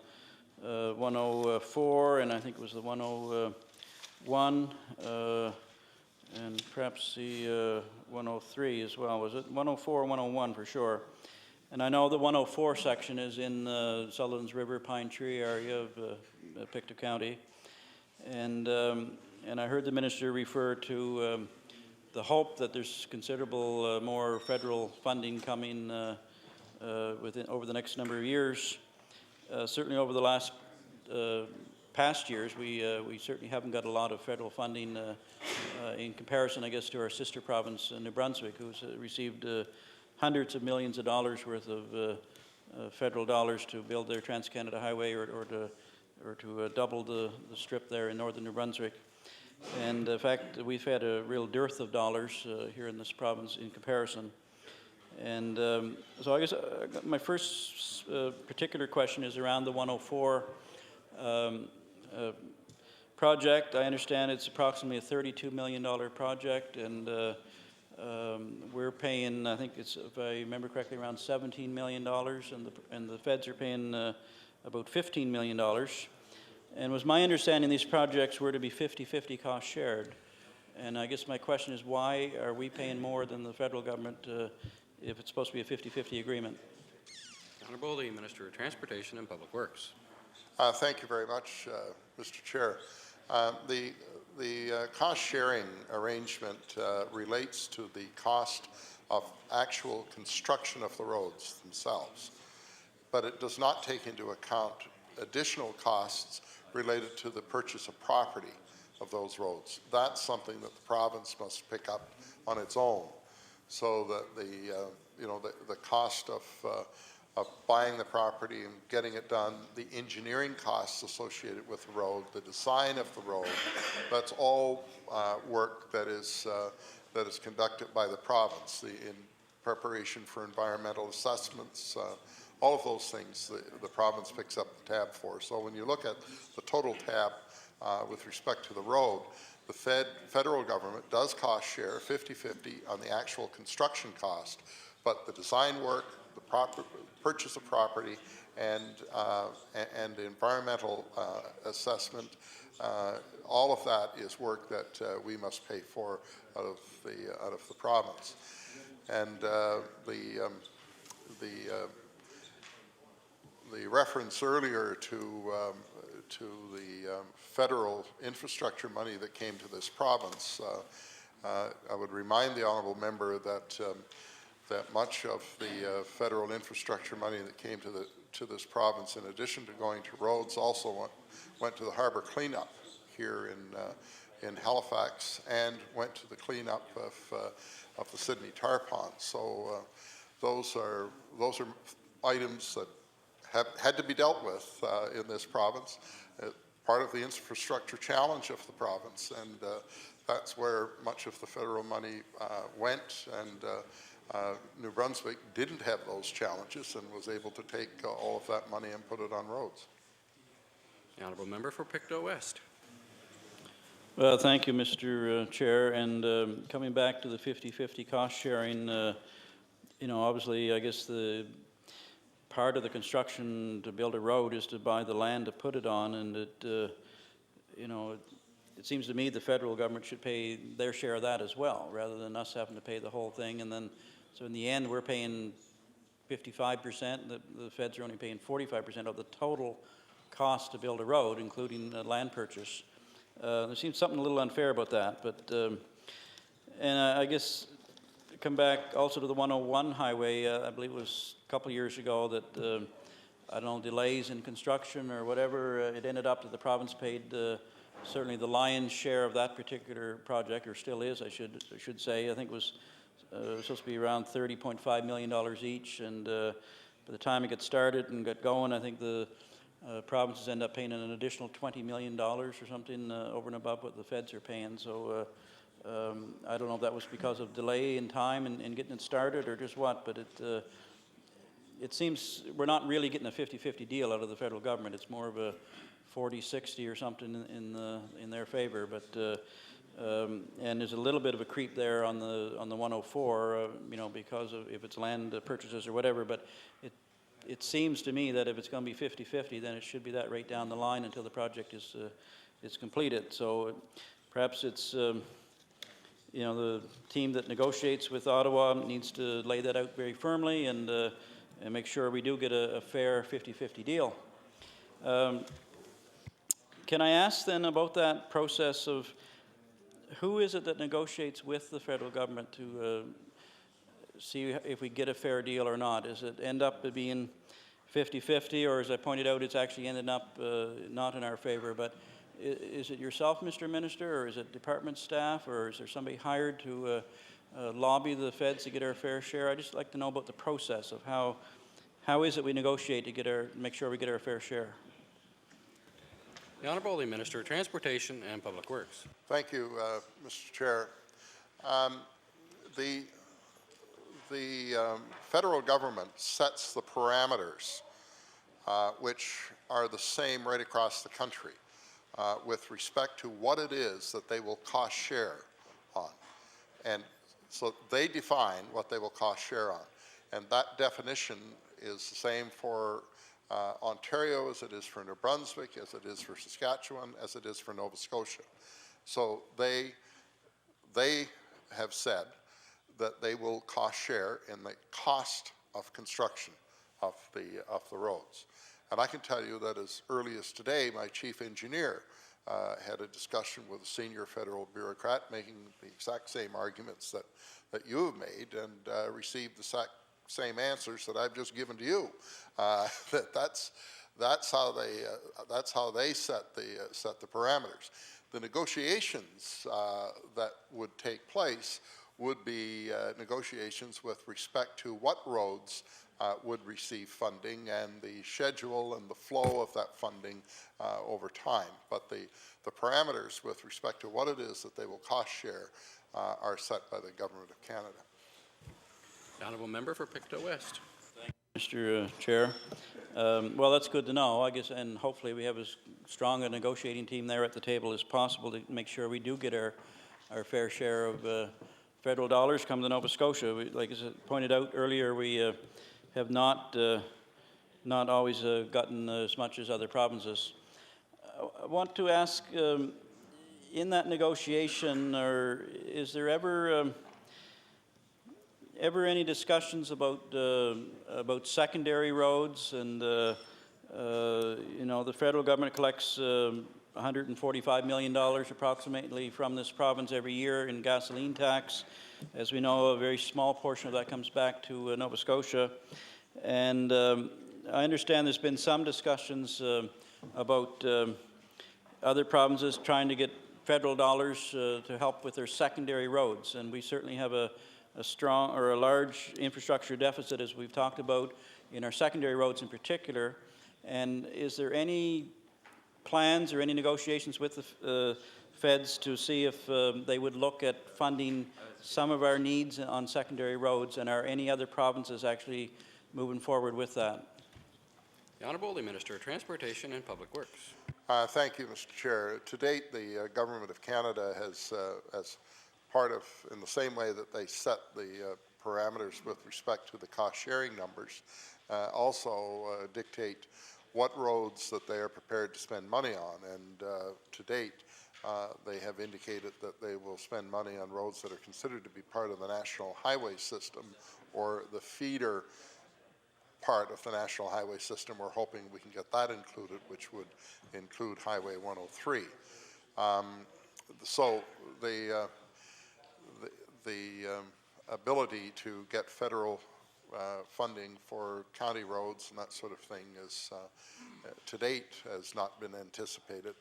104, and I think it was the 101, and perhaps the 103 as well. Was it 104 and 101 for sure? And I know the 104 section is in Sullivan's River Pine Tree area of Pictou County. And I heard the minister refer to the hope that there's considerable more federal funding coming over the next number of years. Certainly over the last past years, we certainly haven't got a lot of federal funding in comparison, I guess, to our sister province, New Brunswick, who's received hundreds of millions of dollars worth of federal dollars to build their Trans-Canada Highway or to double the strip there in northern New Brunswick. And in fact, we've had a real dearth of dollars here in this province in comparison. And so I guess my first particular question is around the 104 project. I understand it's approximately a $32 million project, and we're paying, I think it's, if I remember correctly, around $17 million, and the feds are paying about $15 million. And it was my understanding these projects were to be 50-50 cost shared. And I guess my question is, why are we paying more than the federal government if it's supposed to be a 50-50 agreement?
Honourable the Minister of Transportation and Public Works.
Thank you very much, Mr. Chair. The cost-sharing arrangement relates to the cost of actual construction of the roads themselves, but it does not take into account additional costs related to the purchase of property of those roads. That's something that the province must pick up on its own, so that the cost of buying the property and getting it done, the engineering costs associated with the road, the design of the road, that's all work that is conducted by the province in preparation for environmental assessments. All of those things the province picks up the tab for. So when you look at the total tab with respect to the road, the federal government does cost share 50-50 on the actual construction cost, but the design work, the purchase of property, and the environmental assessment, all of that is work that we must pay for out of the province. And the reference earlier to the federal infrastructure money that came to this province, I would remind the honourable member that that much of the federal infrastructure money that came to this province, in addition to going to roads, also went to the harbour cleanup here in Halifax, and went to the cleanup of the Sydney tar pond. So those are items that have had to be dealt with in this province, part of the infrastructure challenge of the province, and that's where much of the federal money went, and New Brunswick didn't have those challenges and was able to take all of that money and put it on roads.
The honourable member for Pictou West.
Well, thank you, Mr. Chair. And coming back to the 50-50 cost sharing, you know, obviously, I guess the part of the construction to build a road is to buy the land to put it on, and it, you know, it seems to me the federal government should pay their share of that as well, rather than us having to pay the whole thing. And then, so in the end, we're paying 55%. The feds are only paying 45% of the total cost to build a road, including land purchase. There seems something a little unfair about that, but and I guess come back also to the 101 highway. I believe it was a couple of years ago that I don't know, delays in construction or whatever. It ended up that the province paid certainly the lion's share of that particular project, or still is, I should say. I think it was supposed to be around $30.5 million each, and by the time it got started and got going, I think the provinces end up paying an additional $20 million or something over and above what the feds are paying. So I don't know if that was because of delay in time in getting it started or just what, but it seems we're not really getting a 50-50 deal out of the federal government. It's more of a 40-60 or something in their favor. But and there's a little bit of a creep there on the 104, you know, because of if it's land purchases or whatever. But it seems to me that if it's going to be 50-50, then it should be that right down the line until the project is completed. So perhaps it's you know, the team that negotiates with Ottawa needs to lay that out very firmly and make sure we do get a fair 50-50 deal. Can I ask then about that process of who is it that negotiates with the federal government to see if we get a fair deal or not? Does it end up being 50-50, or as I pointed out, it's actually ended up not in our favor? But is it yourself, Mr. Minister, or is it department staff, or is there somebody hired to lobby the feds to get our fair share? I'd just like to know about the process of how is it we negotiate to make sure we get our fair share?
The Honourable Minister of Transportation and Public Works.
Thank you, Mr. Chair. The federal government sets the parameters which are the same right across the country with respect to what it is that they will cost share on. And so they define what they will cost share on. And that definition is the same for Ontario as it is for New Brunswick, as it is for Saskatchewan, as it is for Nova Scotia. So they have said that they will cost share in the cost of construction of the roads. And I can tell you that as early as today, my chief engineer had a discussion with a senior federal bureaucrat making the exact same arguments that you have made, and received the same answers that I've just given to you. That's how they set the parameters. The negotiations that would take place would be negotiations with respect to what roads would receive funding and the schedule and the flow of that funding over time. But the parameters with respect to what it is that they will cost share are set by the Government of Canada.
The Honourable Member for Pictou West.
Thank you, Mr. Chair. Well, that's good to know, I guess, and hopefully we have as strong a negotiating team there at the table as possible to make sure we do get our fair share of federal dollars come to Nova Scotia. Like I pointed out earlier, we have not always gotten as much as other provinces. I want to ask, in that negotiation, or is there ever any discussions about secondary roads? And you know, the federal government collects $145 million approximately from this province every year in gasoline tax. As we know, a very small portion of that comes back to Nova Scotia. And I understand there's been some discussions about other provinces trying to get federal dollars to help with their secondary roads. And we certainly have a strong or a large infrastructure deficit, as we've talked about in our secondary roads in particular. And is there any plans or any negotiations with the feds to see if they would look at funding some of our needs on secondary roads, and are any other provinces actually moving forward with that?
The Honourable, the Minister of Transportation and Public Works.
Thank you, Mr. Chair. To date, the Government of Canada has, as part of, in the same way that they set the parameters with respect to the cost-sharing numbers, also dictate what roads that they are prepared to spend money on. And to date, they have indicated that they will spend money on roads that are considered to be part of the national highway system or the feeder part of the national highway system. We're hoping we can get that included, which would include Highway 103. So the ability to get federal funding for county roads and that sort of thing is, to date, has not been anticipated,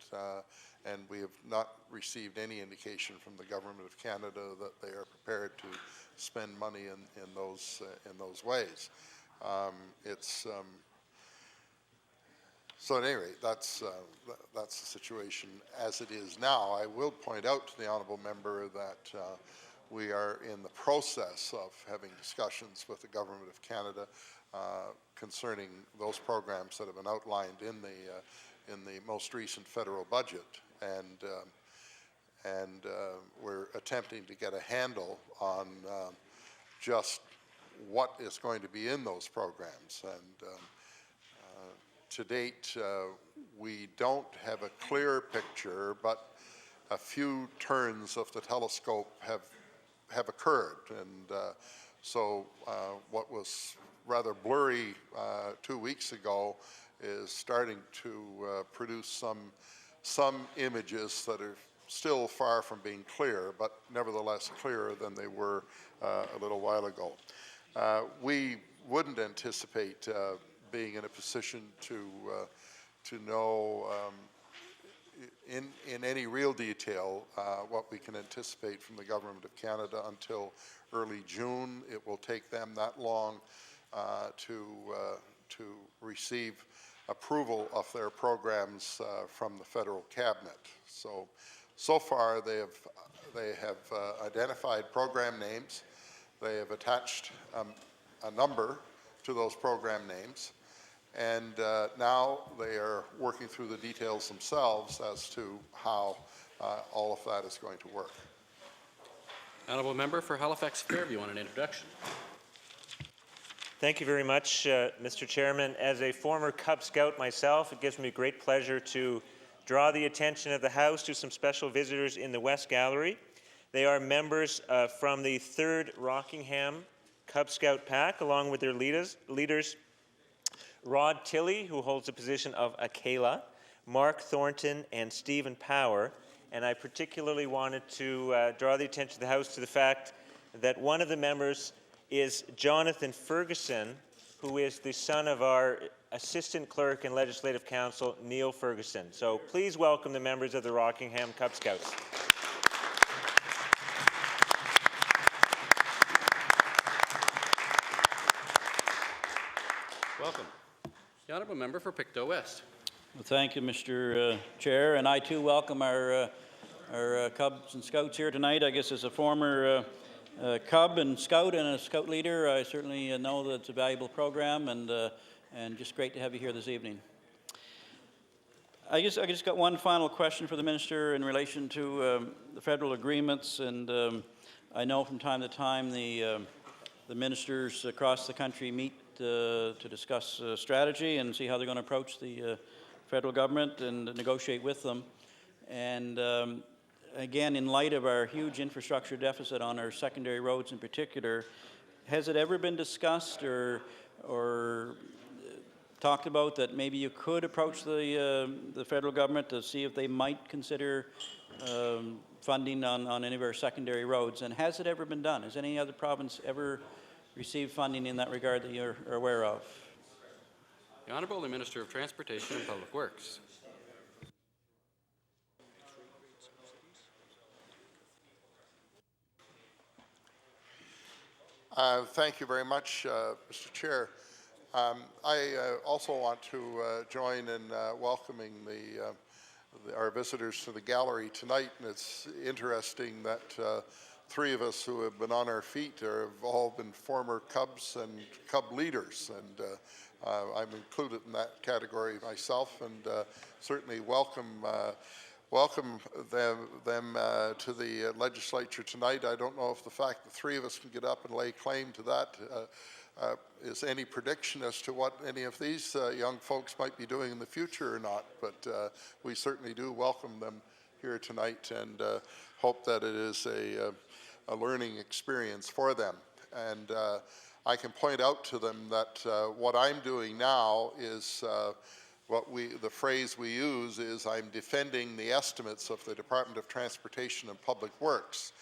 and we have not received any indication from the Government of Canada that they are prepared to spend money in those ways. So at any rate, that's the situation as it is now. I will point out to the honourable member that we are in the process of having discussions with the Government of Canada concerning those programs that have been outlined in the most recent federal budget, and we're attempting to get a handle on just what is going to be in those programs. And to date, we don't have a clear picture, but a few turns of the telescope have occurred. And so what was rather blurry 2 weeks ago is starting to produce some images that are still far from being clear, but nevertheless clearer than they were a little while ago. We wouldn't anticipate being in a position to know in any real detail what we can anticipate from the Government of Canada until early June. It will take them that long to receive approval of their programs from the federal cabinet. So far they have identified program names. They have attached a number to those program names, and now they are working through the details themselves as to how all of that is going to work.
Honourable Member for Halifax Fairview on an introduction.
Thank you very much, Mr. Chairman. As a former Cub Scout myself, it gives me great pleasure to draw the attention of the House to some special visitors in the West Gallery. They are members from the 3rd Rockingham Cub Scout Pack, along with their leaders Rod Tilley, who holds the position of Akela, Mark Thornton, and Stephen Power. And I particularly wanted to draw the attention of the House to the fact that one of the members is Jonathan Ferguson, who is the son of our Assistant Clerk and Legislative Counsel, Neil Ferguson. So please welcome the members of the Rockingham Cub Scouts.
Welcome. The Honourable Member for Pictou West.
Well, thank you, Mr. Chair, and I too welcome our Cubs and Scouts here tonight. I guess as a former Cub and Scout and a Scout leader, I certainly know that it's a valuable program, and just great to have you here this evening. I just got one final question for the Minister in relation to the federal agreements, and I know from time to time the ministers across the country meet to discuss strategy and see how they're going to approach the federal government and negotiate with them. And again, in light of our huge infrastructure deficit on our secondary roads in particular, has it ever been discussed or talked about that maybe you could approach the federal government to see if they might consider funding on any of our secondary roads? And has it ever been done? Has any other province ever received funding in that regard that you're aware of?
The Honourable, the Minister of Transportation and Public Works.
Thank you very much, Mr. Chair. I also want to join in welcoming our visitors to the gallery tonight, and it's interesting that three of us who have been on our feet have all been former Cubs and Cub leaders, and I'm included in that category myself, and certainly welcome them to the legislature tonight. I don't know if the fact that three of us can get up and lay claim to that is any prediction as to what any of these young folks might be doing in the future or not, but we certainly do welcome them here tonight and hope that it is a learning experience for them. And I can point out to them that what I'm doing now is the phrase we use is I'm defending the estimates of the Department of Transportation and Public Works.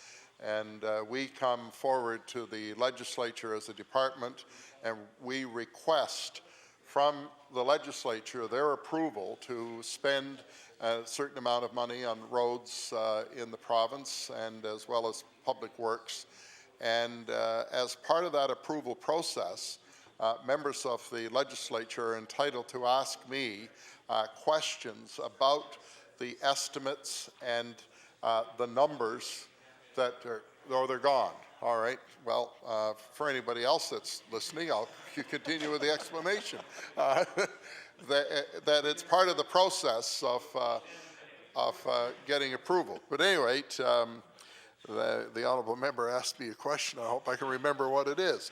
And we come forward to the legislature as a department, and we request from the legislature their approval to spend a certain amount of money on roads in the province and as well as public works. And as part of that approval process, members of the legislature are entitled to ask me questions about the estimates and the numbers that are, or they're gone. All right. Well, for anybody else that's listening, I'll continue with the explanation. That it's part of the process of getting approval. But anyway, the honourable member asked me a question. I hope I can remember what it is.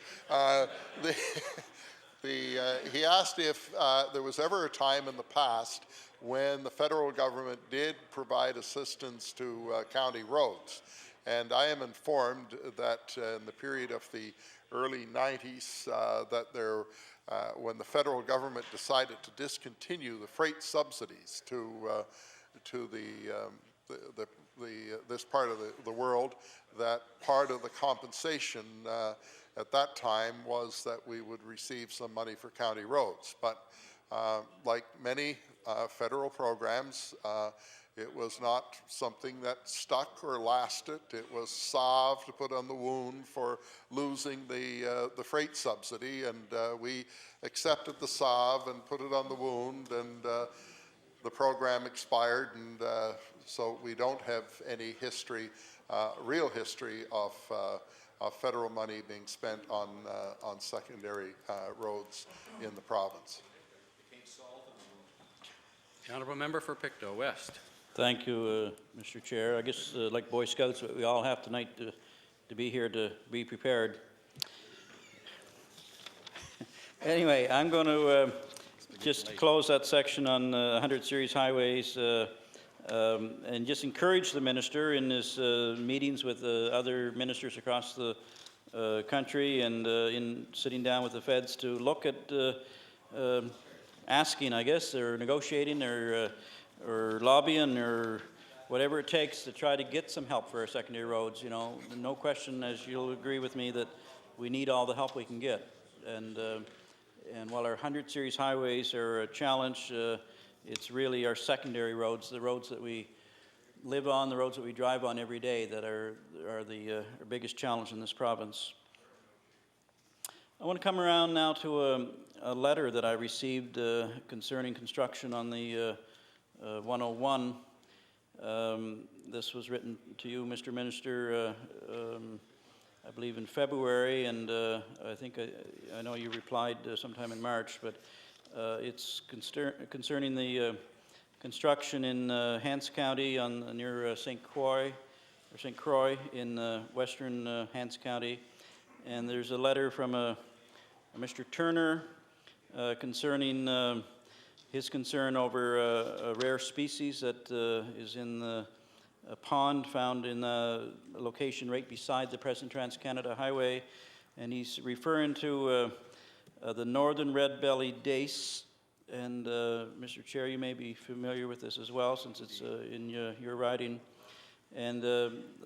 He asked if there was ever a time in the past when the federal government did provide assistance to county roads. And I am informed that in the period of the early 90s, that when the federal government decided to discontinue the freight subsidies to this part of the world, that part of the compensation at that time was that we would receive some money for county roads. But like many federal programs, it was not something that stuck or lasted. It was salve to put on the wound for losing the freight subsidy, and we accepted the salve and put it on the wound, and the program expired, and so we don't have any history, real history of federal money being spent on secondary roads in the province.
The honourable member for Pictou West.
Thank you, Mr. Chair. I guess, like Boy Scouts, we all have tonight to be here to be prepared. Anyway, I'm going to just close that section on 100 series highways and just encourage the minister in his meetings with other ministers across the country and in sitting down with the feds to look at asking, I guess, or negotiating or lobbying or whatever it takes to try to get some help for our secondary roads. You know, no question, as you'll agree with me, that we need all the help we can get. And while our 100 series highways are a challenge, it's really our secondary roads, the roads that we live on, the roads that we drive on every day, that are the our biggest challenge in this province. I want to come around now to a letter that I received concerning construction on the 101. This was written to you, Mr. Minister, I believe in February, and I think I know you replied sometime in March, but it's concerning the construction in Hants County near St. Croix in western Hants County, and there's a letter from a Mr. Turner concerning his concern over a rare species that is in a pond found in a location right beside the present Trans-Canada Highway, and he's referring to the northern red-bellied dace. And Mr. Chair, you may be familiar with this as well, since it's in your writing. And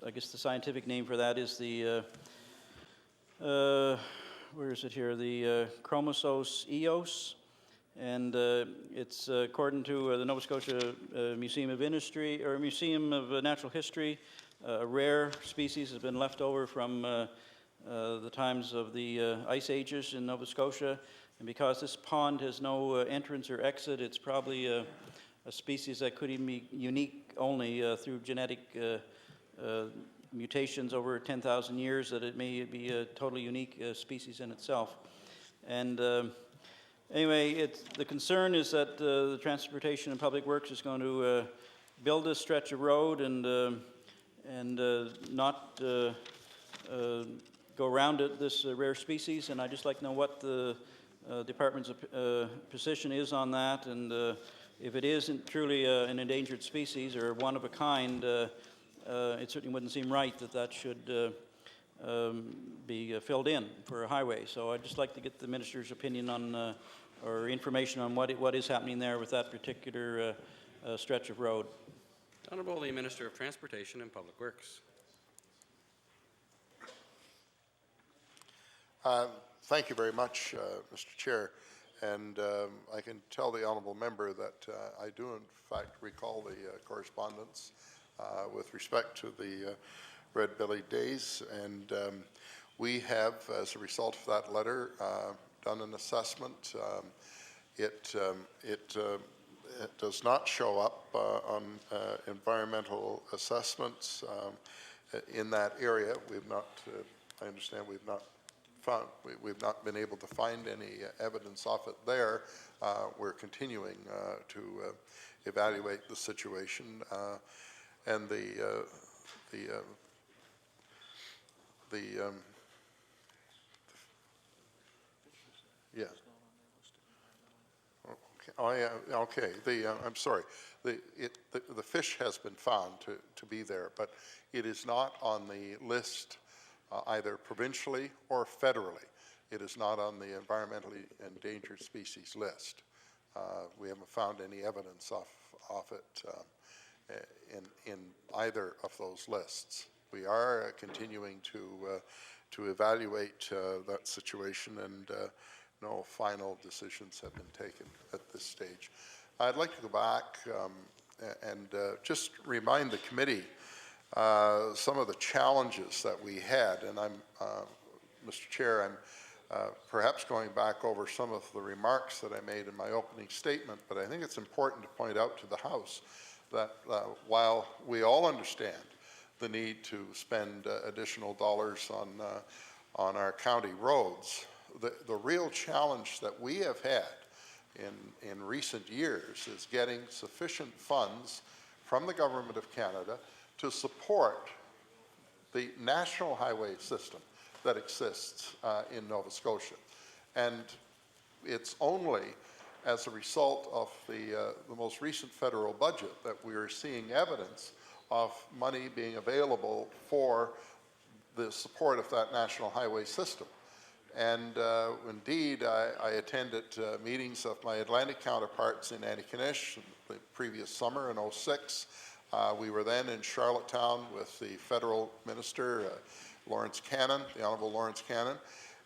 I guess the scientific name for that is the where is it here? The Chromosos eos. And it's according to the Nova Scotia Museum of Industry, or Museum of Natural History, a rare species has been left over from the times of the ice ages in Nova Scotia, And because this pond has no entrance or exit, it's probably a species that could even be unique only through genetic mutations over 10,000 years, that it may be a totally unique species in itself. And anyway, the concern is that the Transportation and Public Works is going to build this stretch of road and not go around it, this rare species. And I'd just like to know what the department's position is on that, and if it isn't truly an endangered species or one of a kind, it certainly wouldn't seem right that that should be filled in for a highway. So I'd just like to get the minister's opinion on, or information on what is happening there with that particular stretch of road.
Honourable the Minister of Transportation and Public Works.
Thank you very much, Mr. Chair. And I can tell the honourable member that I do, in fact, recall the correspondence with respect to the red-bellied days. And we have, as a result of that letter, done an assessment. It does not show up on environmental assessments in that area. We've not, I understand we've not found, we've not been able to find any evidence of it there. We're continuing to evaluate the situation, and yeah. Okay. Oh yeah. Okay. I'm sorry. The fish has been found to be there, but it is not on the list either provincially or federally. It is not on the environmentally endangered species list. We haven't found any evidence of it in either of those lists. We are continuing to evaluate that situation, and no final decisions have been taken at this stage. I'd like to go back and just remind the committee some of the challenges that we had, and Mr. Chair, I'm perhaps going back over some of the remarks that I made in my opening statement, but I think it's important to point out to the House that while we all understand the need to spend additional dollars on our county roads, the real challenge that we have had in recent years is getting sufficient funds from the Government of Canada to support the national highway system that exists in Nova Scotia. And it's only as a result of the most recent federal budget that we are seeing evidence of money being available for the support of that national highway system. And indeed, I attended meetings of my Atlantic counterparts in Antigonish the previous summer in '06. We were then in Charlottetown with the federal minister, Lawrence Cannon, the Honourable Lawrence Cannon.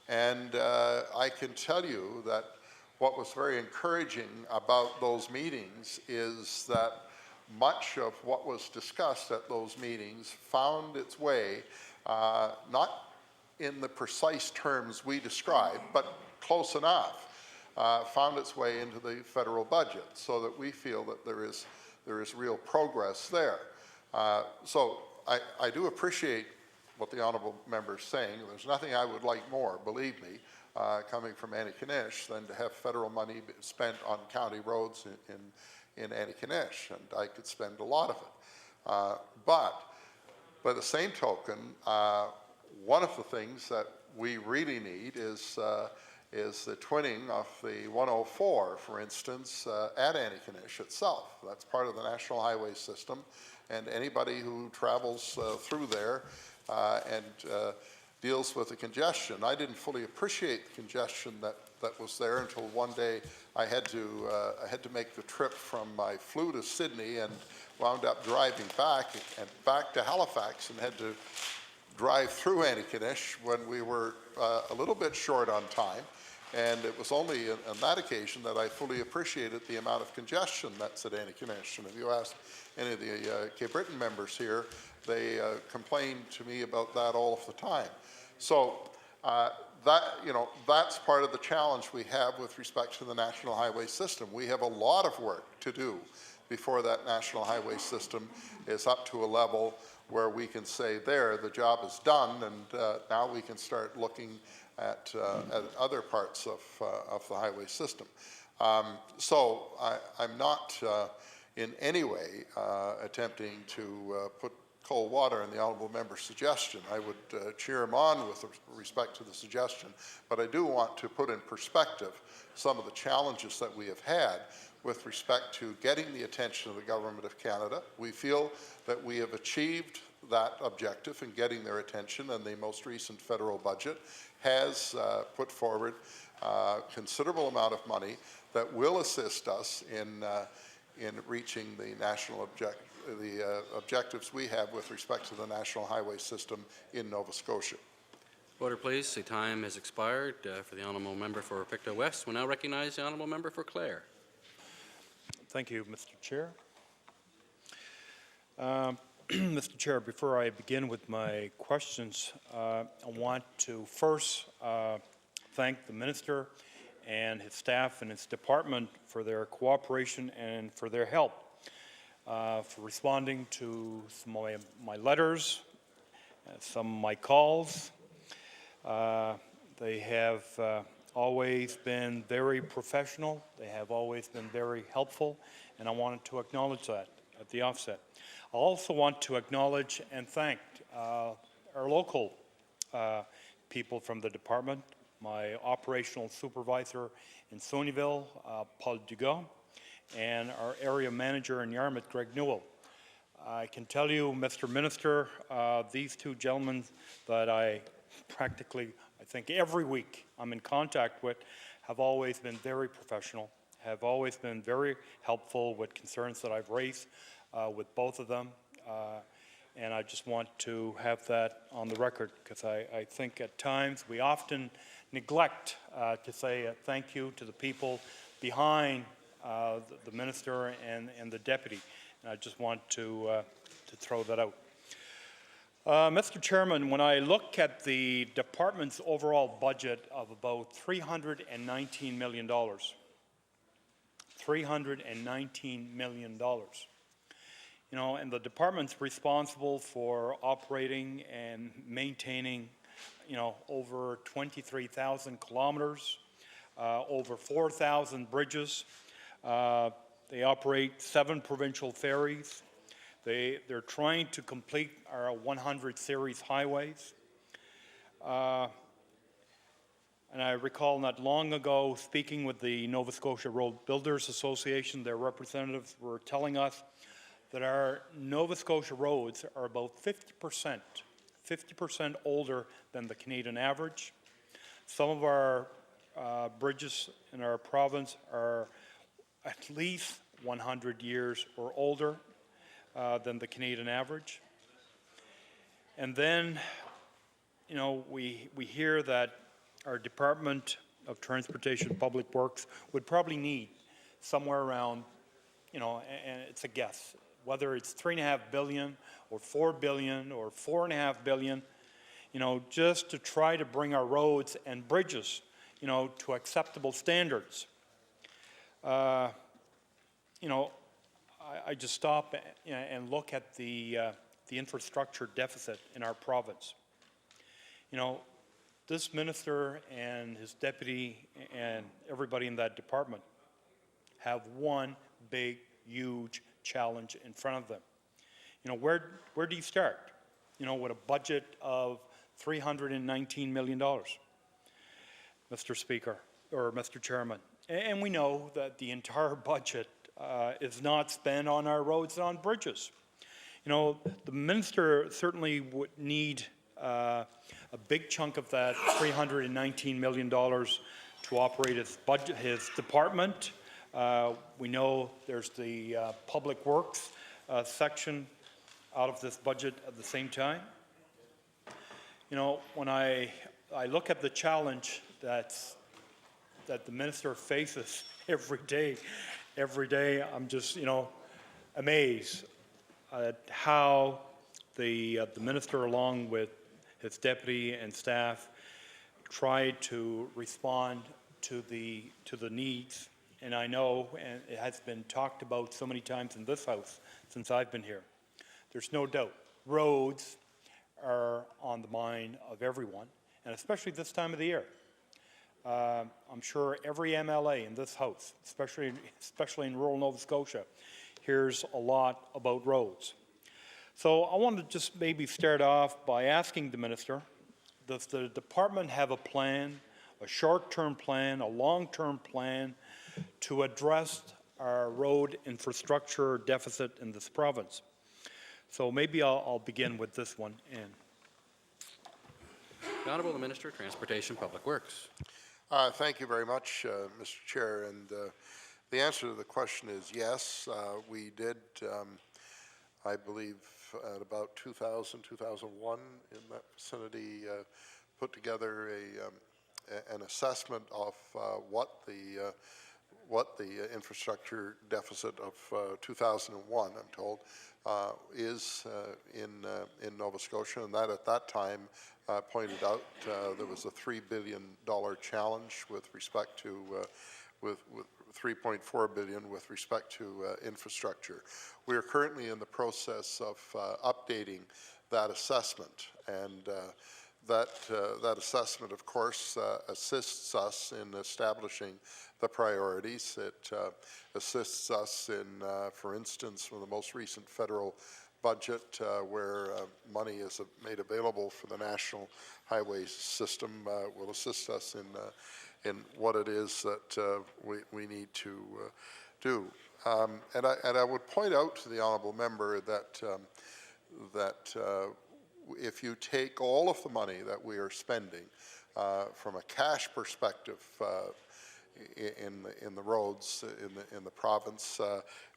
And I can tell you that what was very encouraging about those meetings is that much of what was discussed at those meetings found its way, not in the precise terms we described, but close enough, found its way into the federal budget, so that we feel that there is real progress there. So I do appreciate what the honourable member is saying. There's nothing I would like more, believe me, coming from Antigonish, than to have federal money spent on county roads in Antigonish, and I could spend a lot of it. But by the same token, one of the things that we really need is the twinning of the 104, for instance, at Antigonish itself. That's part of the national highway system, and anybody who travels through there and deals with the congestion. I didn't fully appreciate the congestion that was there until one day I had to make the trip from my flew to Sydney and wound up driving back to Halifax, and had to drive through Antigonish when we were a little bit short on time. And it was only on that occasion that I fully appreciated the amount of congestion that's at Antigonish. And if you ask any of the Cape Breton members here, they complain to me about that all of the time. So that's part of the challenge we have with respect to the national highway system. We have a lot of work to do before that national highway system is up to a level where we can say, there, the job is done, and now we can start looking at other parts of the highway system. So I'm not in any way attempting to put cold water in the honourable member's suggestion. I would cheer him on with respect to the suggestion, but I do want to put in perspective some of the challenges that we have had with respect to getting the attention of the Government of Canada. We feel that we have achieved that objective in getting their attention, and the most recent federal budget has put forward a considerable amount of money that will assist us in reaching the national objectives we have with respect to the national highway system in Nova Scotia.
Order, please. The time has expired for the honourable member for Pictou West. We'll now recognize the honourable member for Clare.
Thank you, Mr. Chair. Mr. Chair, before I begin with my questions, I want to first thank the Minister and his staff and his department for their cooperation and for their help, for responding to some of my letters, some of my calls. They have always been very professional. They have always been very helpful, and I wanted to acknowledge that at the offset. I also want to acknowledge and thank our local people from the department, my operational supervisor in Sonyville, Paul Dugas, and our area manager in Yarmouth, Greg Newell. I can tell you, Mr. Minister, these two gentlemen that I think every week I'm in contact with have always been very professional, have always been very helpful with concerns that I've raised with both of them. And I just want to have that on the record, because I think at times we often neglect to say thank you to the people behind the minister and the deputy. And I just want to throw that out. Mr. Chairman, when I look at the department's overall budget of about $319 million, $319 million, you know, and the department's responsible for operating and maintaining, you know, over 23,000 kilometers, over 4,000 bridges. They operate 7 provincial ferries. They're trying to complete our 100 series highways. And I recall not long ago speaking with the Nova Scotia Road Builders Association. Their representatives were telling us that our Nova Scotia roads are about 50% older than the Canadian average. Some of our bridges in our province are at least 100 years or older than the Canadian average. And then, you know, we hear that our Department of Transportation Public Works would probably need somewhere around, you know, and it's a guess, whether it's $3.5 billion or $4 billion or $4.5 billion, you know, just to try to bring our roads and bridges, you know, to acceptable standards. You know, I just stop and look at the infrastructure deficit in our province. You know, this minister and his deputy and everybody in that department have one big, huge challenge in front of them. You know, where do you start? You know, with a budget of $319 million, Mr. Speaker, or Mr. Chairman. And we know that the entire budget is not spent on our roads and on bridges. You know, the minister certainly would need a big chunk of that $319 million to operate his budget, his department. We know there's the public works section out of this budget at the same time. You know, when I look at the challenge that the minister faces every day, I'm just, you know, amazed at how the minister, along with his deputy and staff, tried to respond to the needs, and I know, and it has been talked about so many times in this House since I've been here. There's no doubt, roads are on the mind of everyone, and especially this time of the year. I'm sure every MLA in this House, especially in rural Nova Scotia, hears a lot about roads. So I want to just maybe start off by asking the Minister, does the department have a plan, a short-term plan, a long-term plan to address our road infrastructure deficit in this province? So maybe I'll begin with this one, Ann.
The Honourable Minister, Transportation Public Works.
Thank you very much, Mr. Chair. And the answer to the question is yes. We did, I believe, at about 2000, 2001, in that vicinity, put together an assessment of what the infrastructure deficit of 2001, I'm told, is in Nova Scotia, and that at that time pointed out there was a $3 billion challenge with respect to with 3.4 billion with respect to infrastructure. We are currently in the process of updating that assessment, and that assessment, of course, assists us in establishing the priorities. It assists us in, for instance, from the most recent federal budget, where money is made available for the national highway system, will assist us in what it is that we need to do. And I would point out to the honourable member that if you take all of the money that we are spending from a cash perspective in the roads in the province,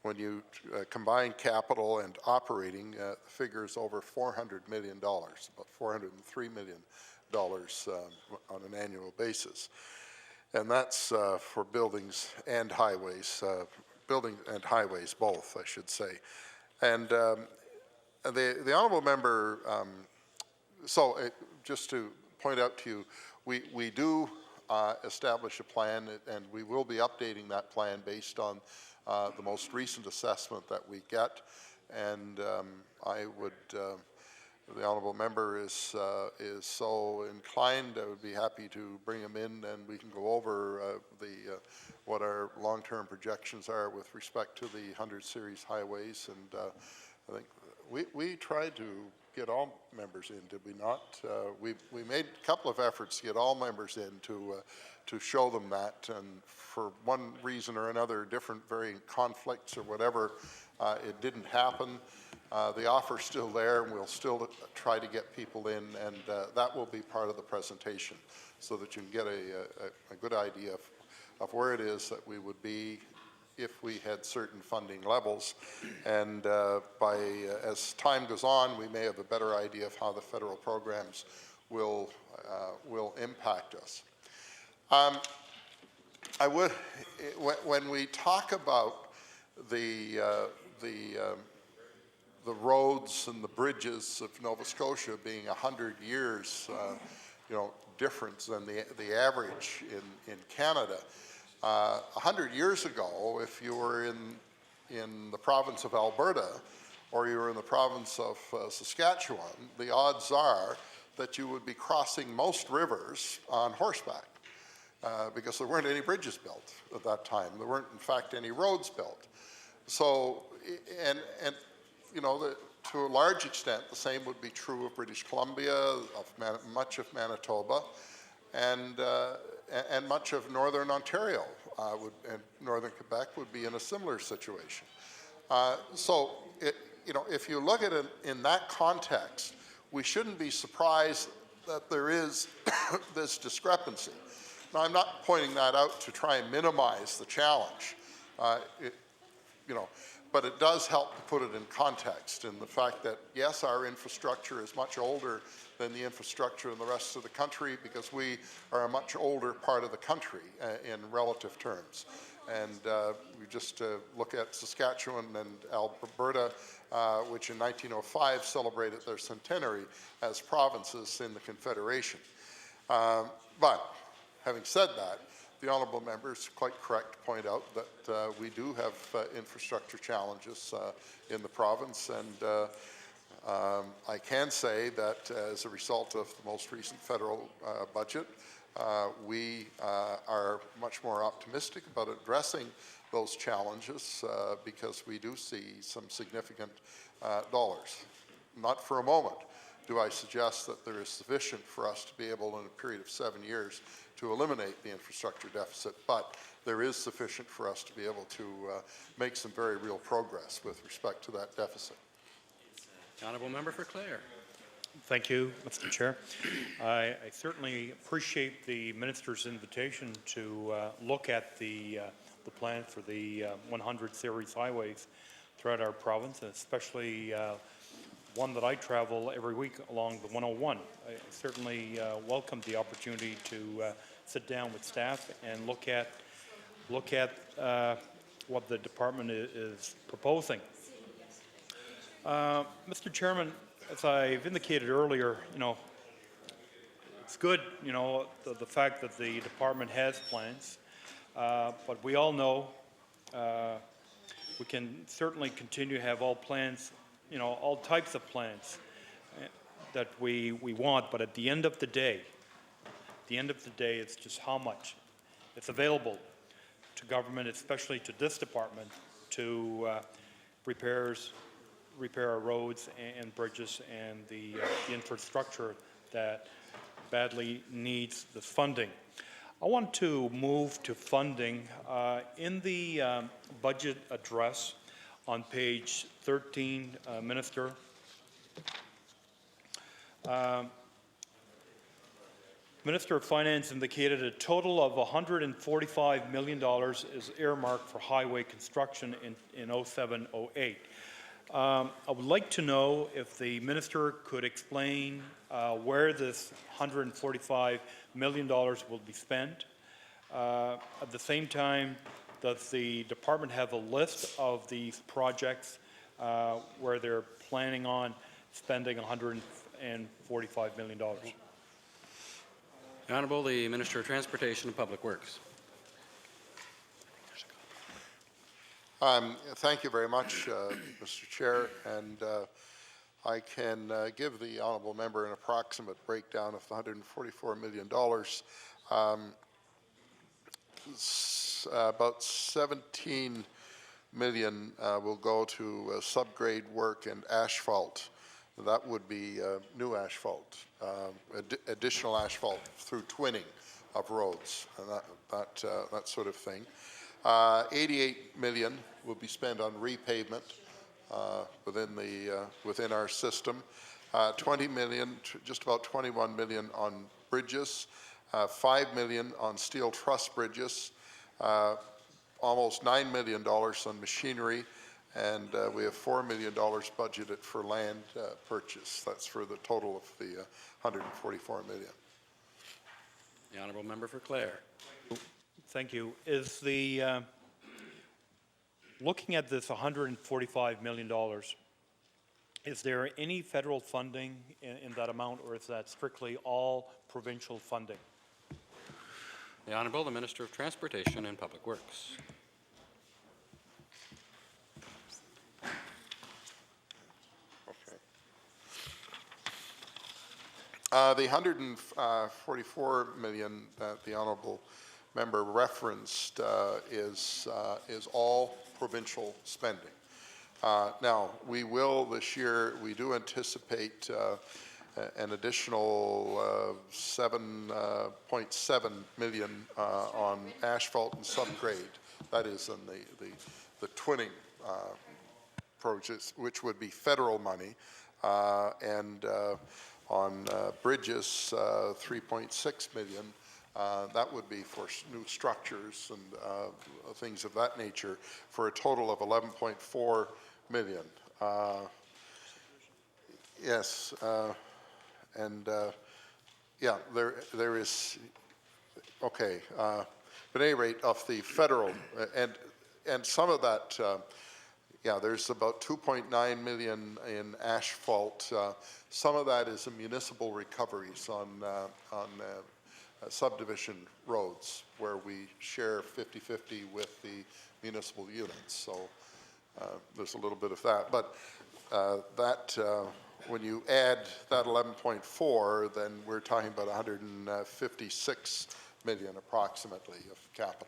when you combine capital and operating, the figure is over $400 million, about $403 million on an annual basis. And that's for buildings and highways, both, I should say. And the honourable member, just to point out to you, we do establish a plan, and we will be updating that plan based on the most recent assessment that we get. And I would, if the honourable member is so inclined, I would be happy to bring him in, and we can go over what our long-term projections are with respect to the 100 series highways. And I think we tried to get all members in, did we not? We made a couple of efforts to get all members in to show them that, and for one reason or another, different varying conflicts or whatever, it didn't happen. The offer's still there, and we'll still try to get people in, and that will be part of the presentation, so that you can get a good idea of where it is that we would be if we had certain funding levels. And as time goes on, we may have a better idea of how the federal programs will impact us. When we talk about the roads and the bridges of Nova Scotia being 100 years, different than the average in Canada. 100 years ago, if you were in the province of Alberta or you were in the province of Saskatchewan, the odds are that you would be crossing most rivers on horseback because there weren't any bridges built at that time. There weren't, in fact, any roads built. So, and to a large extent, the same would be true of British Columbia, of much of Manitoba, and much of northern Ontario and northern Quebec would be in a similar situation. So, if you look at it in that context, we shouldn't be surprised that there is this discrepancy. Now, I'm not pointing that out to try and minimize the challenge, but it does help to put it in context, in the fact that, yes, our infrastructure is much older than the infrastructure in the rest of the country, because we are a much older part of the country in relative terms. And we just look at Saskatchewan and Alberta, which in 1905 celebrated their centenary as provinces in the Confederation. But having said that, the honourable member is quite correct to point out that we do have infrastructure challenges in the province, and I can say that as a result of the most recent federal budget, we are much more optimistic about addressing those challenges because we do see some significant dollars. Not for a moment do I suggest that there is sufficient for us to be able in a period of 7 years to eliminate the infrastructure deficit, but there is sufficient for us to be able to make some very real progress with respect to that deficit.
The honourable member for Clare.
Thank you, Mr. Chair. I certainly appreciate the minister's invitation to look at the plan for the 100 series highways throughout our province, especially one that I travel every week along the 101. I certainly welcome the opportunity to sit down with staff and look at what the department is proposing. Mr. Chairman, as I've indicated earlier, it's good, the fact that the department has plans, but we all know we can certainly continue to have all plans, all types of plans that we want, but at the end of the day, it's just how much it's available to government, especially to this department, to repair our roads and bridges and the infrastructure that badly needs the funding. I want to move to funding. In the budget address on page 13, Minister, Minister of Finance indicated a total of $145 million is earmarked for highway construction in 07-08. I would like to know if the minister could explain where this $145 million will be spent. At the same time, does the department have a list of these projects where they're planning on spending $145 million?
The Honourable the Minister of Transportation and Public Works.
Thank you very much, Mr. Chair, and I can give the honourable member an approximate breakdown of the $144 million. About 17 million will go to subgrade work and asphalt. That would be new asphalt, additional asphalt through twinning of roads, and that sort of thing. 88 million will be spent on repavement within our system. 20 million, just about 21 million on bridges. 5 million on steel truss bridges. Almost $9 million on machinery, and we have $4 million budgeted for land purchase. That's for the total of the 144 million.
The honourable member for Clare.
Thank you. Is the looking at this $145 million, is there any federal funding in that amount, or is that strictly all provincial funding?
The Honourable the Minister of Transportation and Public Works.
The 144 million that the honourable member referenced is all provincial spending. Now, we will this year, we do anticipate an additional 7.7 million on asphalt and subgrade. That is in the twinning projects, which would be federal money, and on bridges, 3.6 million. That would be for new structures and things of that nature, for a total of 11.4 million. Yes, yeah, there is, okay, but at any rate, of the federal, and some of that, yeah, there's about 2.9 million in asphalt. Some of that is in municipal recoveries on subdivision roads where we share 50-50 with the municipal units. So there's a little bit of that. But when you add that 11.4, then we're talking about 156 million approximately of capital.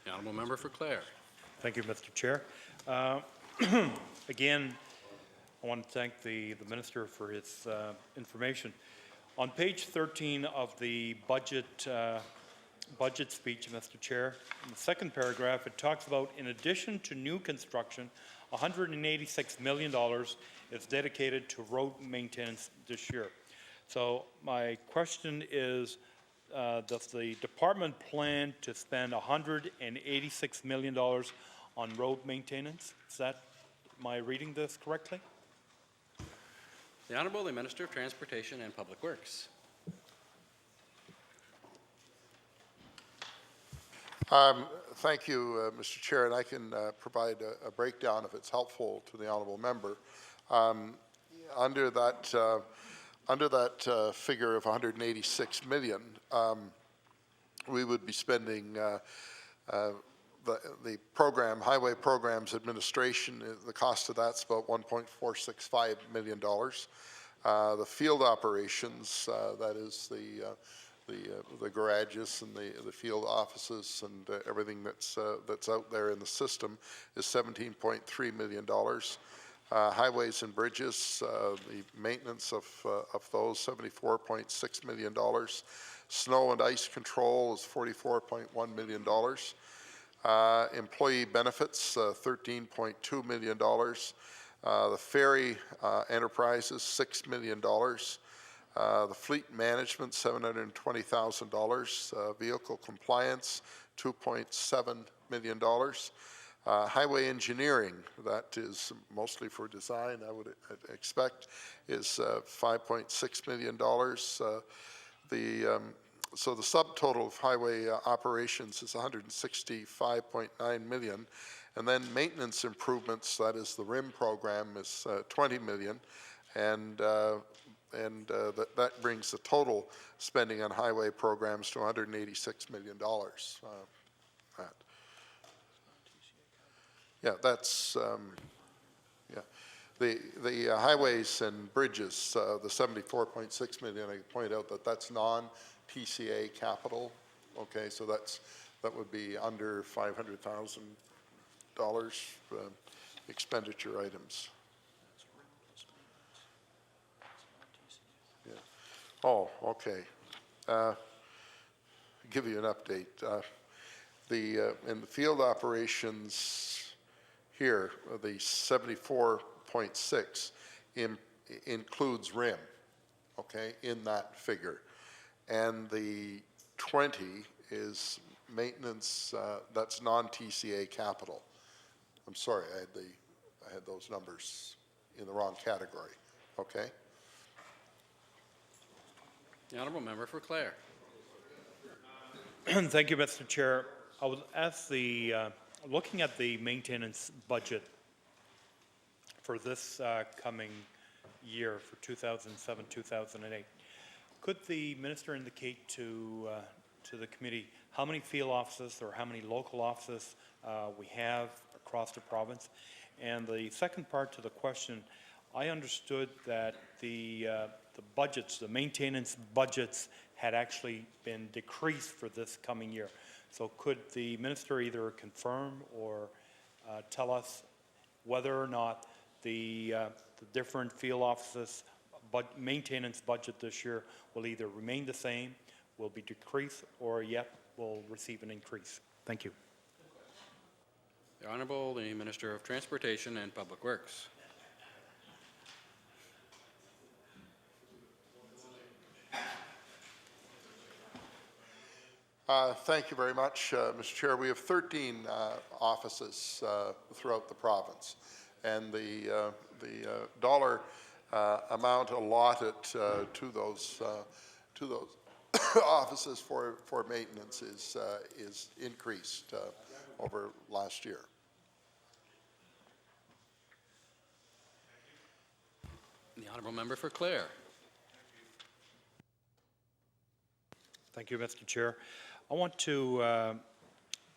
The honourable member for Clare.
Thank you, Mr. Chair. Again, I want to thank the Minister for his information. On page 13 of the budget speech, Mr. Chair, in the second paragraph, it talks about, in addition to new construction, $186 million is dedicated to road maintenance this year. So my question is, does the department plan to spend $186 million on road maintenance? Am I reading this correctly?
The Honourable the Minister of Transportation and Public Works.
Thank you, Mr. Chair, and I can provide a breakdown if it's helpful to the honourable member. Under that figure of 186 million, we would be spending the program, Highway Programs Administration, the cost of that's about $1.465 million. The field operations, that is the garages and the field offices and everything that's out there in the system, is $17.3 million. Highways and bridges, the maintenance of those, $74.6 million. Snow and ice control is $44.1 million. Employee benefits, $13.2 million. The ferry enterprises, $6 million. The fleet management, $720,000. Vehicle compliance, $2.7 million. Highway engineering, that is mostly for design, I would expect, is $5.6 million. So the subtotal of highway operations is $165.9 million. And then maintenance improvements, that is the RIM program, is $20 million. And that brings the total spending on highway programs to $186 million. Yeah, that's, the highways and bridges, the $74.6 million, I point out that that's non-TCA capital. Okay, so that would be under $500,000 expenditure items. Yeah. Oh, okay. Give you an update. In the field operations here, the 74.6 includes RIM, okay, in that figure. And the 20 is maintenance, that's non-TCA capital. I'm sorry, I had those numbers in the wrong category, okay?
The honourable member for Clare.
Thank you, Mr. Chair. I was asked looking at the maintenance budget for this coming year for 2007-2008, could the minister indicate to the committee how many field offices or how many local offices we have across the province? And the second part to the question, I understood that the budgets, the maintenance budgets, had actually been decreased for this coming year. So could the minister either confirm or tell us whether or not the different field offices maintenance budget this year will either remain the same, will be decreased, or yet will receive an increase? Thank you.
The Honourable the Minister of Transportation and Public Works.
Thank you very much, Mr. Chair. We have 13 offices throughout the province, and the dollar amount allotted to those offices for maintenance is increased over last year.
The honourable member for Clare.
Thank you, Mr. Chair. I want to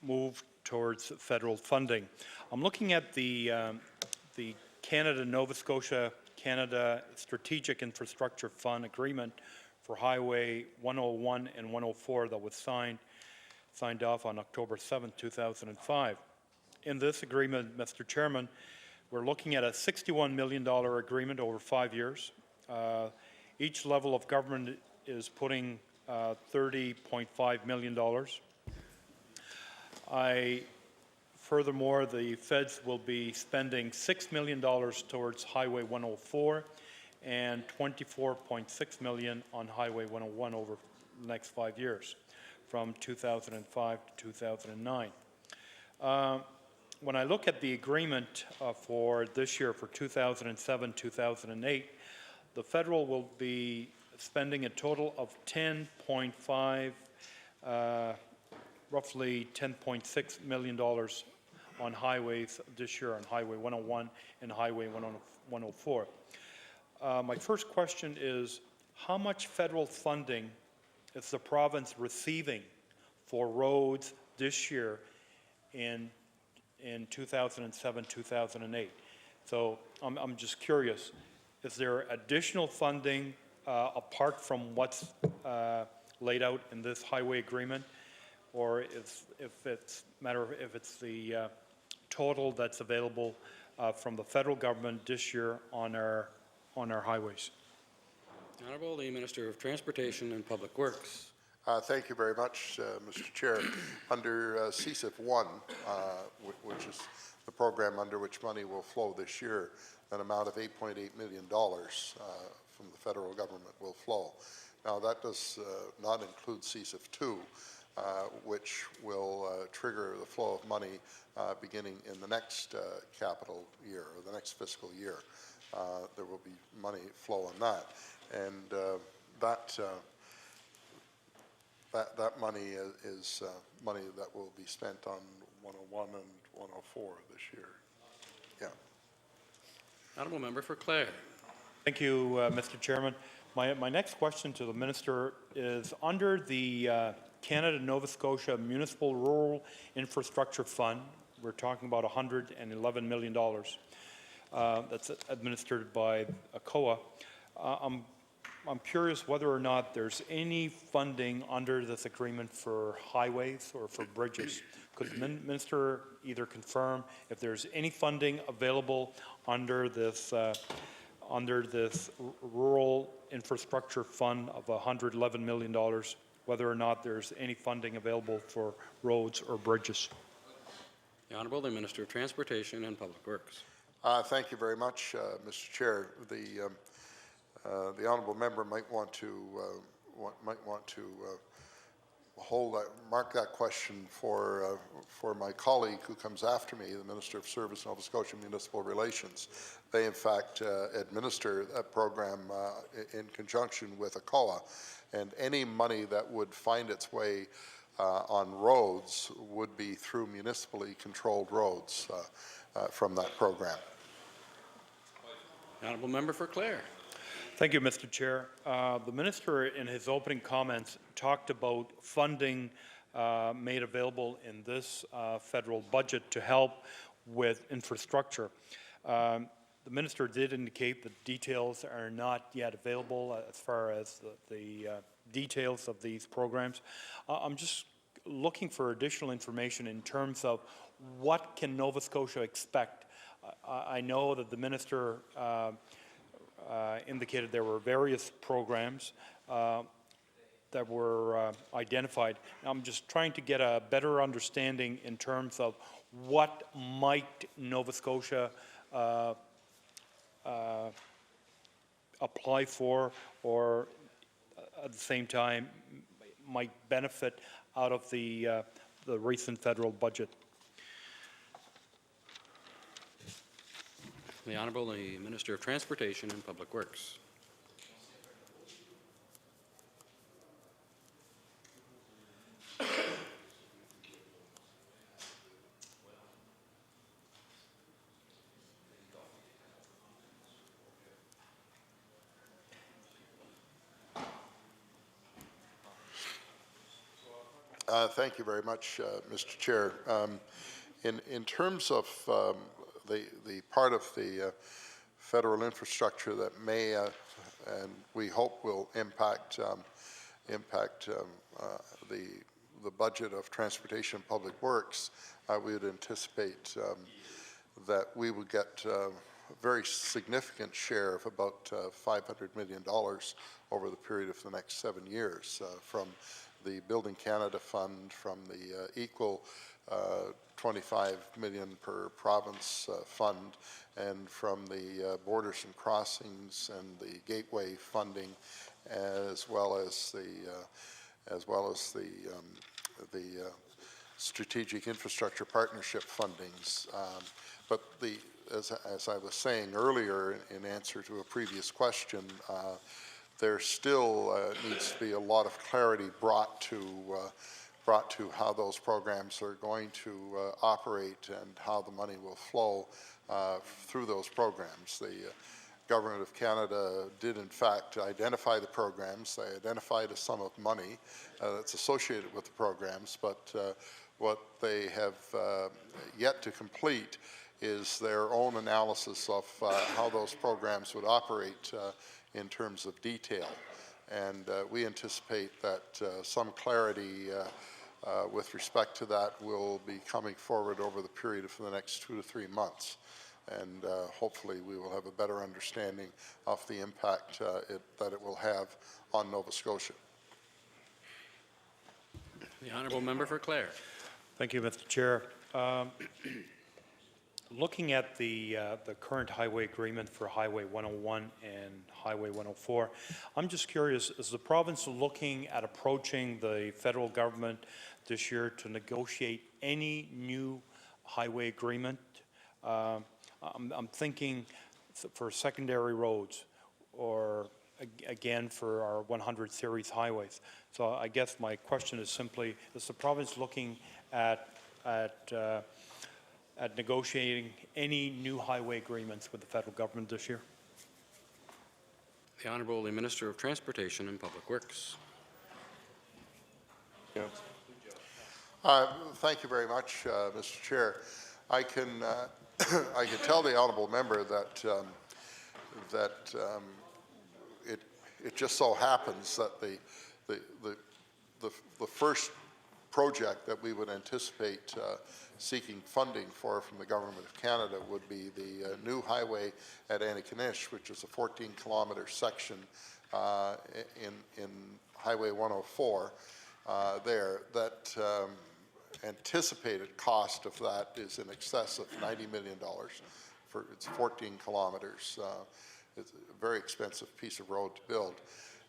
move towards federal funding. I'm looking at the Canada-Nova Scotia-Canada Strategic Infrastructure Fund Agreement for Highway 101 and 104 that was signed off on October 7, 2005. In this agreement, Mr. Chairman, we're looking at a $61 million agreement over 5 years. Each level of government is putting $30.5 million. Furthermore, the feds will be spending $6 million towards Highway 104 and $24.6 million on Highway 101 over the next 5 years, from 2005 to 2009. When I look at the agreement for this year, for 2007-2008, the federal will be spending a total of roughly $10.6 million on highways this year, on Highway 101 and Highway 104. My first question is, how much federal funding is the province receiving for roads this year in 2007-2008? So I'm just curious, is there additional funding apart from what's laid out in this highway agreement, or if it's the total that's available from the federal government this year on our highways?
Honourable, the Minister of Transportation and Public Works.
Thank you very much, Mr. Chair. Under CSIF 1, which is the program under which money will flow this year, an amount of $8.8 million from the federal government will flow. Now, that does not include CSIF 2, which will trigger the flow of money beginning in the next capital year, or the next fiscal year. There will be money flow on that. And that money is money that will be spent on 101 and 104 this year. Yeah.
Honourable Member for Clare.
Thank you, Mr. Chairman. My next question to the Minister is, under the Canada-Nova Scotia Municipal Rural Infrastructure Fund, we're talking about $111 million that's administered by ACOA. I'm curious whether or not there's any funding under this agreement for highways or for bridges. Could the Minister either confirm if there's any funding available under this rural infrastructure fund of $111 million, whether or not there's any funding available for roads or bridges?
The Honourable, the Minister of Transportation and Public Works.
Thank you very much, Mr. Chair. The honourable member might want to mark that question for my colleague who comes after me, the Minister of Service, Nova Scotia Municipal Relations. They, in fact, administer that program in conjunction with ACOA, and any money that would find its way on roads would be through municipally controlled roads from that program.
Honourable Member for Clare.
Thank you, Mr. Chair. The Minister, in his opening comments, talked about funding made available in this federal budget to help with infrastructure. The Minister did indicate that details are not yet available as far as the details of these programs. I'm just looking for additional information in terms of what can Nova Scotia expect. I know that the Minister indicated there were various programs that were identified. I'm just trying to get a better understanding in terms of what might Nova Scotia apply for, or at the same time might benefit out of the recent federal budget.
The Honourable, the Minister of Transportation and Public Works.
Thank you very much, Mr. Chair. In terms of the part of the federal infrastructure that may and we hope will impact the budget of transportation and public works, we would anticipate that we would get a very significant share of about $500 million over the period of the next 7 years from the Building Canada Fund, from the equal 25 million per province fund, and from the Borders and Crossings and the Gateway funding, as well as the Strategic Infrastructure Partnership fundings. But as I was saying earlier in answer to a previous question, there still needs to be a lot of clarity brought to how those programs are going to operate and how the money will flow through those programs. The Government of Canada did in fact identify the programs. They identified a sum of money that's associated with the programs, but what they have yet to complete is their own analysis of how those programs would operate in terms of detail. And we anticipate that some clarity with respect to that will be coming forward over the period of the next 2 to 3 months. And hopefully we will have a better understanding of the impact that it will have on Nova Scotia.
The honourable member for Clare.
Thank you, Mr. Chair. Looking at the current highway agreement for Highway 101 and Highway 104, I'm just curious, is the province looking at approaching the federal government this year to negotiate any new highway agreement? I'm thinking for secondary roads or again for our 100 series highways. So I guess my question is simply, is the province looking at negotiating any new highway agreements with the federal government this year?
The Honourable Minister of Transportation and Public Works.
Yeah. Thank you very much, Mr. Chair. I can I can tell the honourable member that it just so happens that the first project that we would anticipate seeking funding for from the Government of Canada would be the new highway at Antigonish, which is a 14-kilometre section in Highway 104 there. That anticipated cost of that is in excess of $90 million. For it's 14 kilometres. It's a very expensive piece of road to build.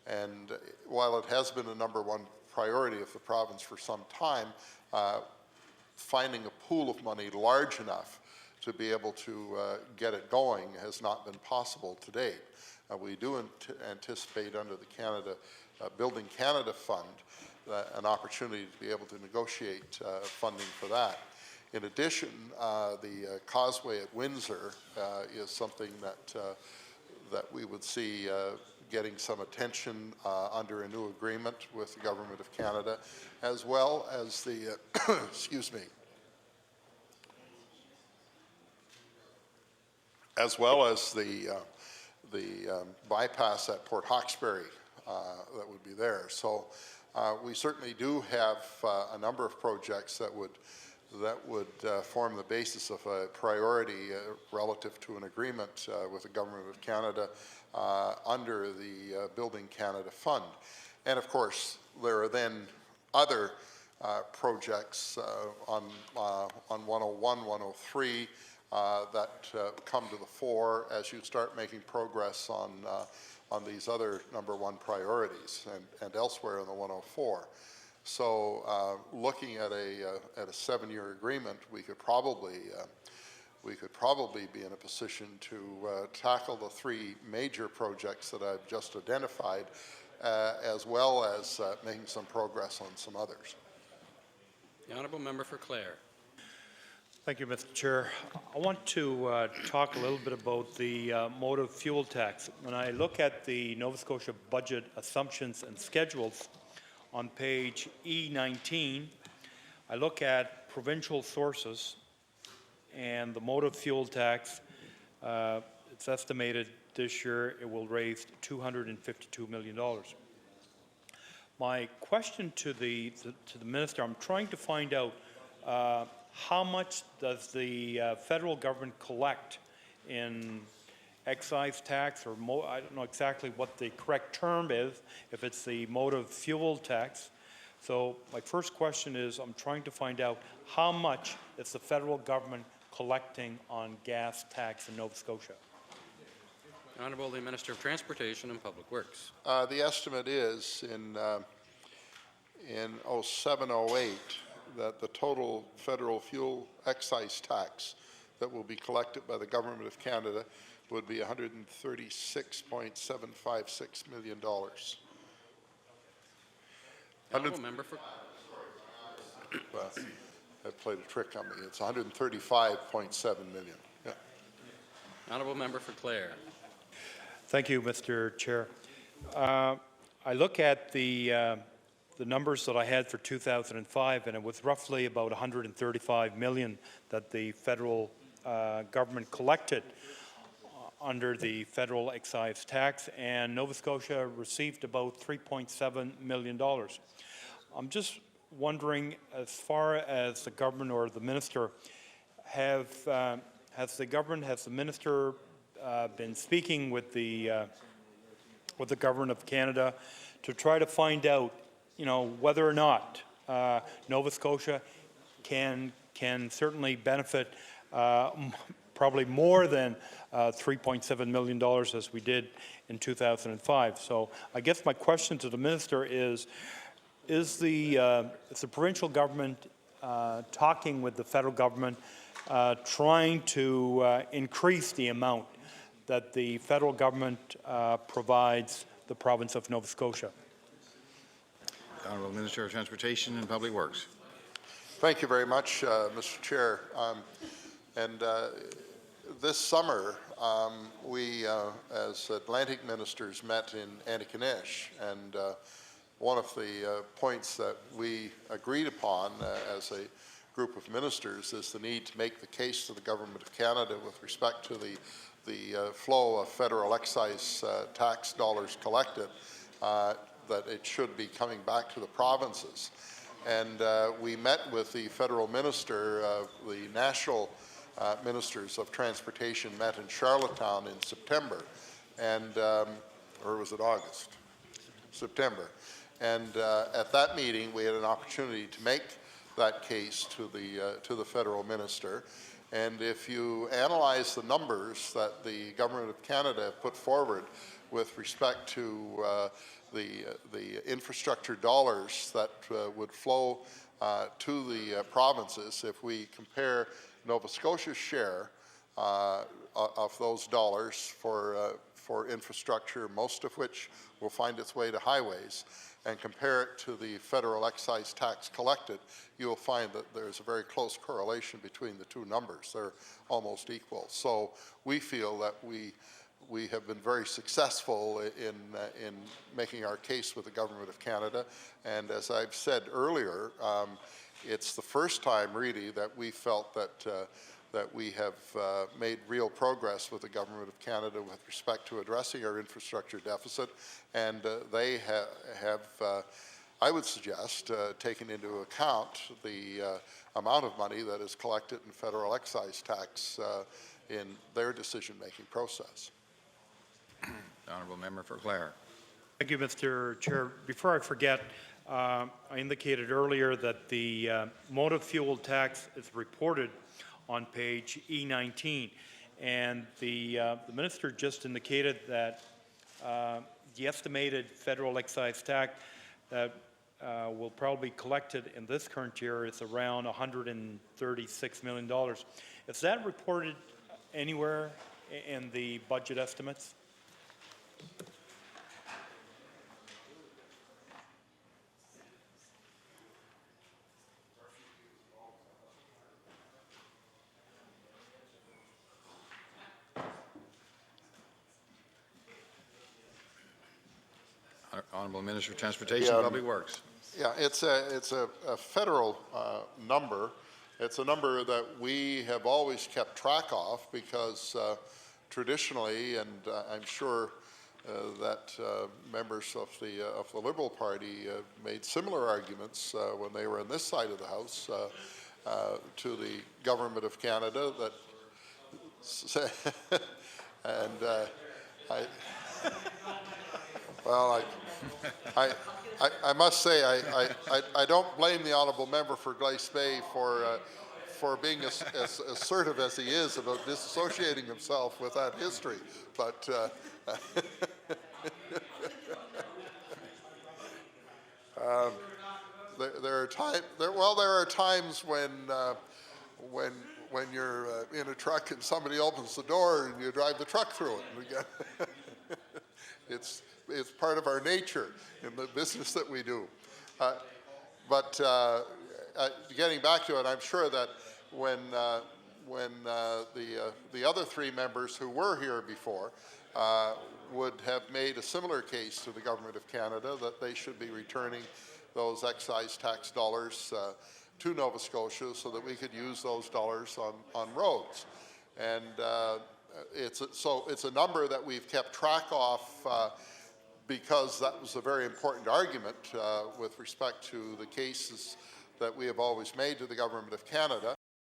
And while it has been a #1 priority of the province for some time, finding a pool of money large enough to be able to get it going has not been possible to date. We do anticipate under the Building Canada Fund an opportunity to be able to negotiate funding for that. In addition, the causeway at Windsor is something that we would see getting some attention under a new agreement with the Government of Canada, as well as the, excuse me, as well as the bypass at Port Hawkesbury that would be there. So we certainly do have a number of projects that would form the basis of a priority relative to an agreement with the Government of Canada under the Building Canada Fund. And of course, there are then other projects on 101, 103 that come to the fore as you start making progress on these other #1 priorities and elsewhere in the 104. So looking at a 7-year agreement, we could probably be in a position to tackle the 3 major projects that I've just identified, as well as making some progress on some others.
The honourable member for Clare.
Thank you, Mr. Chair. I want to talk a little bit about the motor fuel tax. When I look at the Nova Scotia budget assumptions and schedules on page E19, I look at provincial sources, and the motor fuel tax, it's estimated this year it will raise $252 million. My question to the minister, I'm trying to find out how much does the federal government collect in excise tax, or I don't know exactly what the correct term is, if it's the motive fuel tax. So my first question is, I'm trying to find out how much is the federal government collecting on gas tax in Nova Scotia?
Honourable the Minister of Transportation and Public Works.
The estimate is in 07-08 that the total federal fuel excise tax that will be collected by the Government of Canada would be $136.756 million.
Honourable member for...
That played a trick on me. It's 135.7 million. Yeah.
Honourable member for Clare.
Thank you, Mr. Chair. I look at the numbers that I had for 2005, and it was roughly about 135 million that the federal government collected under the federal excise tax, and Nova Scotia received about $3.7 million. I'm just wondering, as far as the government or the minister, has the minister been speaking with the government of Canada to try to find out, whether or not Nova Scotia can certainly benefit probably more than $3.7 million as we did in 2005. So I guess my question to the minister is the provincial government talking with the federal government, trying to increase the amount that the federal government provides the province of Nova Scotia?
The Honourable Minister of Transportation and Public Works.
Thank you very much, Mr. Chair. This summer, we, as Atlantic ministers, met in Antigonish, and one of the points that we agreed upon as a group of ministers is the need to make the case to the Government of Canada with respect to the flow of federal excise tax dollars collected, that it should be coming back to the provinces. And we met with the federal minister, the national ministers of transportation met in Charlottetown in September, and or was it August? September. And at that meeting, we had an opportunity to make that case to the federal minister. And if you analyze the numbers that the Government of Canada put forward with respect to the infrastructure dollars that would flow to the provinces, if we compare Nova Scotia's share of those dollars for infrastructure, most of which will find its way to highways, and compare it to the federal excise tax collected, you will find that there's a very close correlation between the two numbers. They're almost equal. So we feel that we have been very successful in making our case with the Government of Canada. And as I've said earlier, it's the first time really that we felt that we have made real progress with the Government of Canada with respect to addressing our infrastructure deficit, and they have I would suggest, taken into account the amount of money that is collected in federal excise tax in their decision-making process.
The Honourable Member for Clare.
Thank you, Mr. Chair. Before I forget, I indicated earlier that the motor fuel tax is reported on page E19, and the minister just indicated that the estimated federal excise tax that will probably be collected in this current year is around $136 million. Is that reported anywhere in the budget estimates?
Honourable Minister of Transportation,
Yeah.
Public Works.
Yeah, it's a federal number. It's a number that we have always kept track of because traditionally, and I'm sure that members of the Liberal Party made similar arguments when they were on this side of the House to the Government of Canada that and I must say I don't blame the honourable member for Glace Bay for being as assertive as he is about disassociating himself with that history, but there are times when you're in a truck and somebody opens the door and you drive the truck through it. And again, it's part of our nature in the business that we do. But getting back to it, I'm sure that when the other three members who were here before would have made a similar case to the Government of Canada that they should be returning those excise tax dollars to Nova Scotia so that we could use those dollars on roads. And it's a number that we've kept track of because that was a very important argument with respect to the cases that we have always made to the Government of Canada.